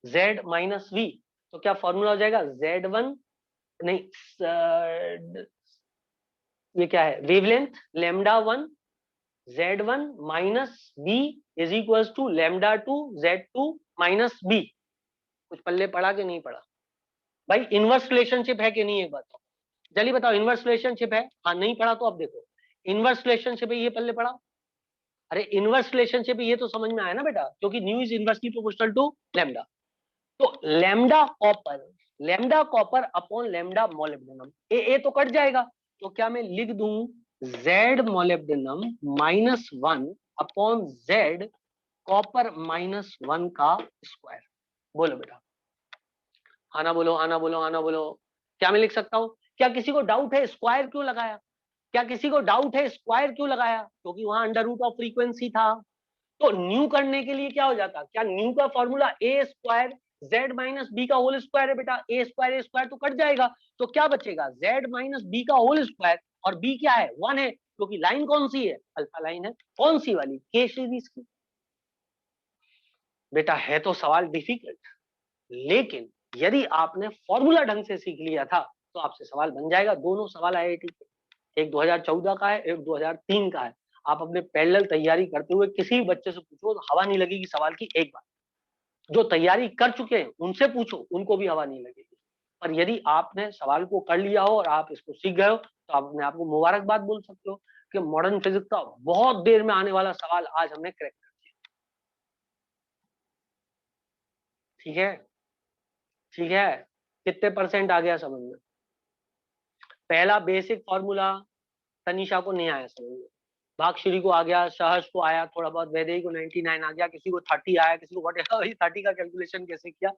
Z minus V. तो क्या फॉर्मूला हो जाएगा Z1, नहीं ये क्या है, wavelength lambda 1 Z1 minus B is equal to lambda 2 Z2 minus B. कुछ पल्ले पड़ा कि नहीं पड़ा भाई? इनवर्स रिलेशनशिप है कि नहीं, एक बात जल्दी बताओ, इनवर्स रिलेशनशिप है? हाँ नहीं पड़ा तो अब देखो, इनवर्स रिलेशनशिप है, ये पल्ले पड़ा। अरे इनवर्स रिलेशनशिप ये तो समझ में आया ना बेटा, क्योंकि nu is inversely proportional to lambda. तो lambda copper upon lambda molybdenum, A तो कट जाएगा, तो क्या मैं लिख दूं Z molybdenum minus 1 upon Z copper minus 1 का स्क्वायर। बोलो बेटा, आना बोलो, आना बोलो, आना बोलो। क्या मैं लिख सकता हूं? क्या किसी को डाउट है स्क्वायर क्यों लगाया? क्या किसी को डाउट है स्क्वायर क्यों लगाया? क्योंकि वहां अंडर रूट ऑफ फ्रीक्वेंसी था। तो न्यू करने के लिए क्या हो जाता, क्या न्यू का फॉर्मूला ए स्क्वायर जेड माइनस बी का होल स्क्वायर है बेटा, ए स्क्वायर तो कट जाएगा, तो क्या बचेगा जेड माइनस बी का होल स्क्वायर, और बी क्या है 1 है, क्योंकि लाइन कौन सी है, अल्फा लाइन है, कौन सी वाली, के सीरीज की। बेटा है तो सवाल डिफिकल्ट, लेकिन यदि आपने फॉर्मूला ढंग से सीख लिया था तो आपसे सवाल बन जाएगा। दोनों सवाल आईआईटी के, एक 2014 का है, एक 2003 का है। आप अपने पैरेलल तैयारी करते हुए किसी भी बच्चे से पूछो तो हवा नहीं लगेगी सवाल की एक बार, जो तैयारी कर चुके हैं उनसे पूछो, उनको भी हवा नहीं लगेगी। पर यदि आपने सवाल को कर लिया हो और आप इसको सीख गए हो तो आप अपने आप को मुबारकबाद बोल सकते हो कि मॉडर्न फिजिक्स का बहुत देर में आने वाला सवाल आज हमने क्रैक कर दिया। ठीक है, ठीक है, कितने परसेंट आ गया समझ में? पहला बेसिक फॉर्मूला तनिषा को नहीं आया समझ में, भागश्री को आ गया, सहज को आया थोड़ा बहुत, वैदेही को 99 आ गया, किसी को 30 आया, किसी को व्हाटएवर, 30 का कैलकुलेशन कैसे किया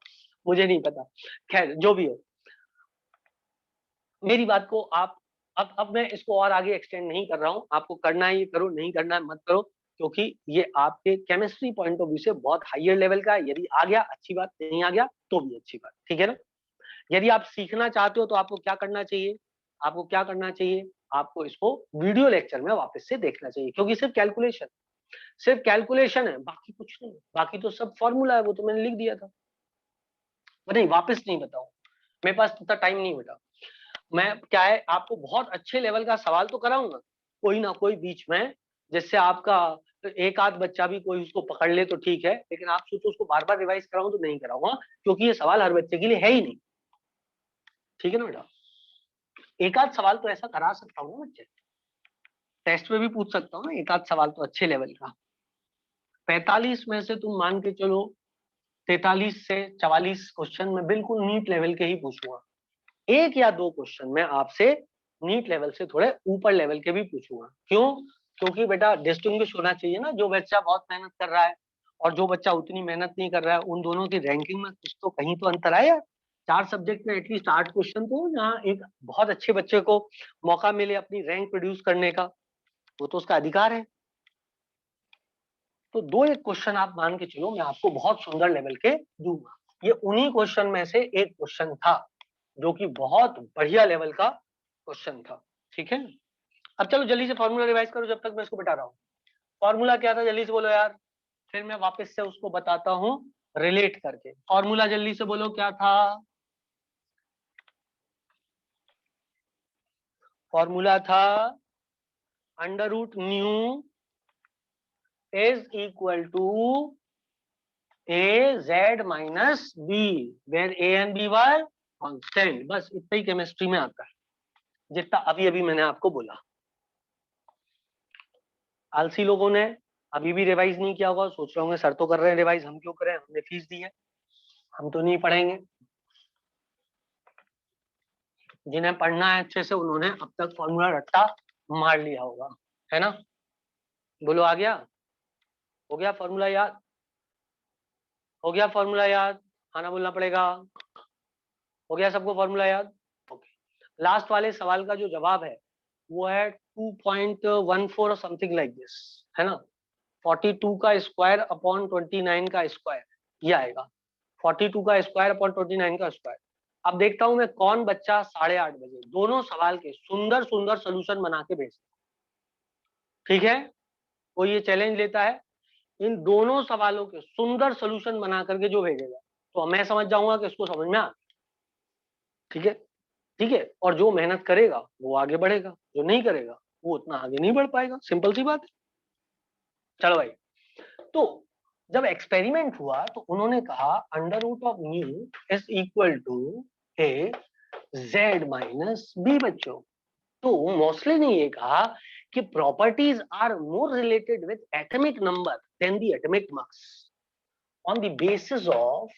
मुझे नहीं पता, खैर जो भी हो। मेरी बात को आप, अब मैं इसको और आगे एक्सटेंड नहीं कर रहा हूँ, आपको करना है ये करो, नहीं करना है मत करो, क्योंकि ये आपके केमिस्ट्री पॉइंट ऑफ व्यू से बहुत हायर लेवल का है। यदि आ गया अच्छी बात, नहीं आ गया तो भी अच्छी बात, ठीक है ना। यदि आप सीखना चाहते हो तो आपको क्या करना चाहिए, आपको क्या करना चाहिए, आपको इसको वीडियो लेक्चर में वापस से देखना चाहिए, क्योंकि सिर्फ कैलकुलेशन है, बाकी कुछ नहीं, बाकी तो सब फॉर्मूला है, वो तो मैंने लिख दिया था। नहीं वापस नहीं बताऊं, मेरे पास इतना टाइम नहीं बेटा। मैं क्या है, आपको बहुत अच्छे लेवल का सवाल तो कराऊंगा कोई ना कोई बीच में, जिससे आपका एक आध बच्चा भी कोई उसको पकड़ ले तो ठीक है, लेकिन आप सोचो उसको बार बार रिवाइज कराऊं तो नहीं कराऊंगा, क्योंकि ये सवाल हर बच्चे के लिए है ही नहीं, ठीक है ना बेटा। एक आध सवाल तो ऐसा करा सकता हूँ ना बच्चे, टेस्ट में भी पूछ सकता हूँ ना एक आध सवाल तो अच्छे लेवल का। 45 में से तुम मान के चलो 43 से 44 क्वेश्चन में बिल्कुल नीट लेवल के ही पूछूंगा, एक या दो क्वेश्चन मैं आपसे नीट लेवल से थोड़े ऊपर लेवल के भी पूछूंगा। क्यों? क्योंकि बेटा डिस्टिंग्विश होना चाहिए ना, जो बच्चा बहुत मेहनत कर रहा है और जो बच्चा उतनी मेहनत नहीं कर रहा है, उन दोनों की रैंकिंग में कुछ तो कहीं तो अंतर आया। 4 सब्जेक्ट में एटलीस्ट 8 क्वेश्चन तो, जहाँ एक बहुत अच्छे बच्चे को मौका मिले अपनी रैंक प्रोड्यूस करने का, वो तो उसका अधिकार है। तो दो एक क्वेश्चन आप मान के चलो मैं आपको बहुत सुंदर लेवल के दूंगा। ये उन्हीं क्वेश्चन में से एक क्वेश्चन था जो कि बहुत बढ़िया लेवल का क्वेश्चन था, ठीक है। अब चलो जल्दी से फॉर्मूला रिवाइज करो जब तक मैं इसको बता रहा हूँ। फॉर्मूला क्या था जल्दी से बोलो यार, फिर मैं वापस से उसको बताता हूँ रिलेट करके। फॉर्मूला जल्दी से बोलो क्या था। फॉर्मूला था under root nu is equal to A Z minus B, where A and B were constant. बस इतना ही केमिस्ट्री में आता है, जितना अभी अभी मैंने आपको बोला। आलसी लोगों ने अभी भी रिवाइज नहीं किया होगा, सोच रहे होंगे सर तो कर रहे हैं रिवाइज, हम क्यों करें, हमने फीस दी है, हम तो नहीं पढ़ेंगे। जिन्हें पढ़ना है अच्छे से उन्होंने अब तक फॉर्मूला रट्टा मार लिया होगा, है ना। बोलो आ गया, हो गया फॉर्मूला याद, हो गया फॉर्मूला याद, खाना बोलना पड़ेगा। हो गया सबको फॉर्मूला याद, ओके। लास्ट वाले सवाल का जो जवाब है वो है 2.14 और समथिंग लाइक दिस, है ना। 42 का स्क्वायर अपॉन 29 का स्क्वायर, ये आएगा 42 का स्क्वायर अपॉन 29 का स्क्वायर। अब देखता हूं मैं कौन बच्चा 8:30 बजे दोनों सवाल के सुंदर सुंदर सोल्यूशन बना के भेजता, ठीक है। कोई ये चैलेंज लेता है इन दोनों सवालों के सुंदर सोल्यूशन बना करके जो भेजेगा, तो मैं समझ जाऊंगा कि इसको समझ में आ, ठीक है, ठीक है। और जो मेहनत करेगा वो आगे बढ़ेगा, जो नहीं करेगा वो उतना आगे नहीं बढ़ पाएगा, सिंपल सी बात है। चलो भाई, तो जब एक्सपेरिमेंट हुआ तो उन्होंने कहा under root of nu is equal to A Z minus B. बच्चों, तो मोस्टली ने ये कहा कि properties are more related with atomic number than the atomic mass on the basis of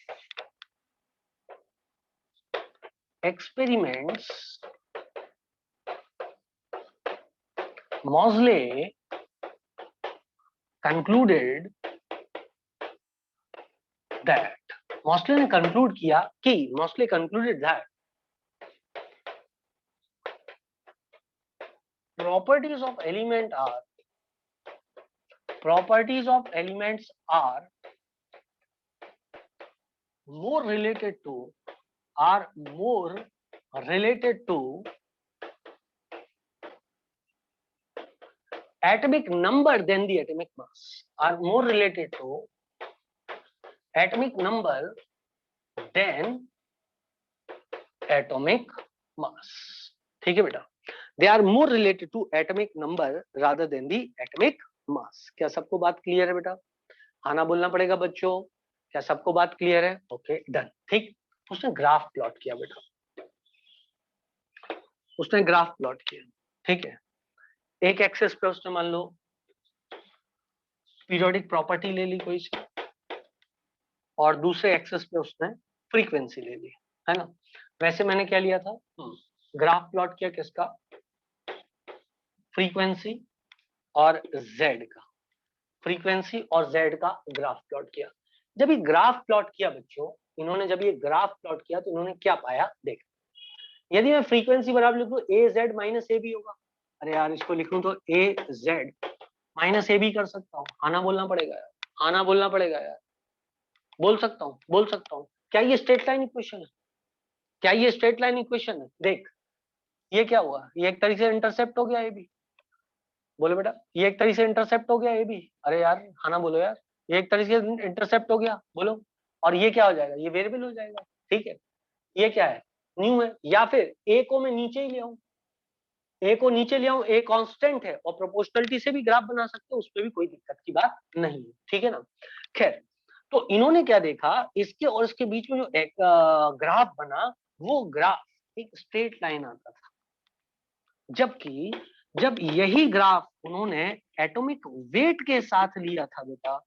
experiments. Mosley concluded that Mosley ने conclude किया कि Mosley concluded that properties of elements are more related to atomic number than the atomic mass, are more related to atomic number than atomic mass, ठीक है बेटा। They are more related to atomic number rather than the atomic mass. क्या सबको बात clear है बेटा, आना बोलना पड़ेगा बच्चों, क्या सबको बात क्लियर है, ओके डन, ठीक। उसने ग्राफ प्लॉट किया बेटा, उसने ग्राफ प्लॉट किया, ठीक है। एक एक्सेस पे उसने मान लो पीरियोडिक प्रॉपर्टी ले ली कोई सी, और दूसरे एक्सेस पे उसने फ्रीक्वेंसी ले ली, है ना। वैसे मैंने क्या लिया था, ग्राफ प्लॉट किया किसका, फ्रीक्वेंसी और जेड का, फ्रीक्वेंसी और जेड का ग्राफ प्लॉट किया। जब ये ग्राफ प्लॉट किया बच्चों, इन्होंने जब ये ग्राफ प्लॉट किया तो इन्होंने क्या पाया, देख। यदि मैं फ्रीक्वेंसी बराबर लिख दूं ए जेड माइनस ए भी होगा, अरे यार इसको लिख लूं तो ए जेड माइनस ए भी कर सकता हूँ, आना बोलना पड़ेगा यार, आना बोलना पड़ेगा यार, बोल सकता हूँ, बोल सकता हूँ। क्या ये स्ट्रेट लाइन इक्वेशन है, क्या ये स्ट्रेट लाइन इक्वेशन है, देख ये क्या हुआ, ये एक तरीके से इंटरसेप्ट हो गया ए भी, बोलो बेटा, ये एक तरीके से इंटरसेप्ट हो गया ये भी, अरे यार खाना बोलो यार, ये एक तरीके से इंटरसेप्ट हो गया, बोलो। और ये क्या हो जाएगा, ये वेरिएबल हो जाएगा, ठीक है। ये क्या है, न्यू है। या फिर ए को मैं नीचे ही ले आऊं, ए को नीचे ले आऊं, ए कांस्टेंट है और प्रोपोर्शनलिटी से भी ग्राफ बना सकते हो, उस पर भी कोई दिक्कत की बात नहीं है, ठीक है ना। खैर, तो इन्होंने क्या देखा, इसके और इसके बीच में जो एक ग्राफ बना, वो ग्राफ एक स्ट्रेट लाइन आता था, जबकि जब यही ग्राफ उन्होंने एटॉमिक वेट के साथ लिया था बेटा,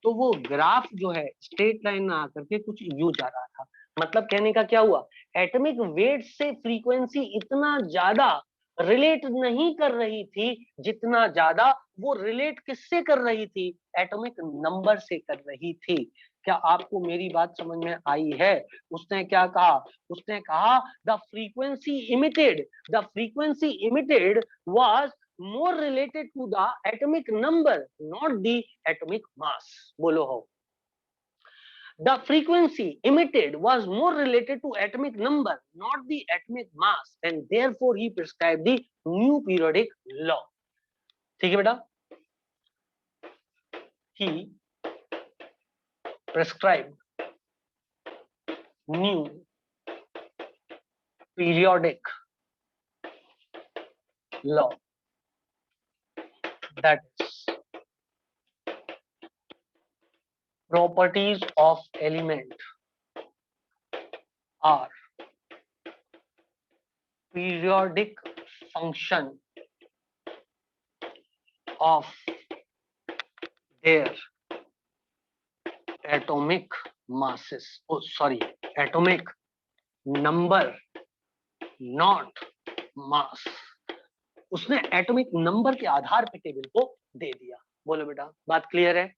तो वो ग्राफ जो है स्ट्रेट लाइन में आकर के कुछ यूं जा रहा था। मतलब कहने का क्या हुआ, एटॉमिक वेट से फ्रीक्वेंसी इतना ज्यादा रिलेट नहीं कर रही थी जितना ज्यादा वो रिलेट किससे कर रही थी, एटॉमिक नंबर से कर रही थी। क्या आपको मेरी बात समझ में आई है। उसने क्या कहा, उसने कहा the frequency emitted was more related to the atomic number, not the atomic mass. बोलो हो, The frequency emitted was more related to atomic number, not the atomic mass, and therefore he prescribed the new periodic law. ठीक है बेटा, he prescribed new periodic law, that is properties of element are periodic function of their atomic masses, oh sorry, atomic number, not mass. उसने atomic number के आधार पे table को दे दिया. बोलो बेटा, बात क्लियर है?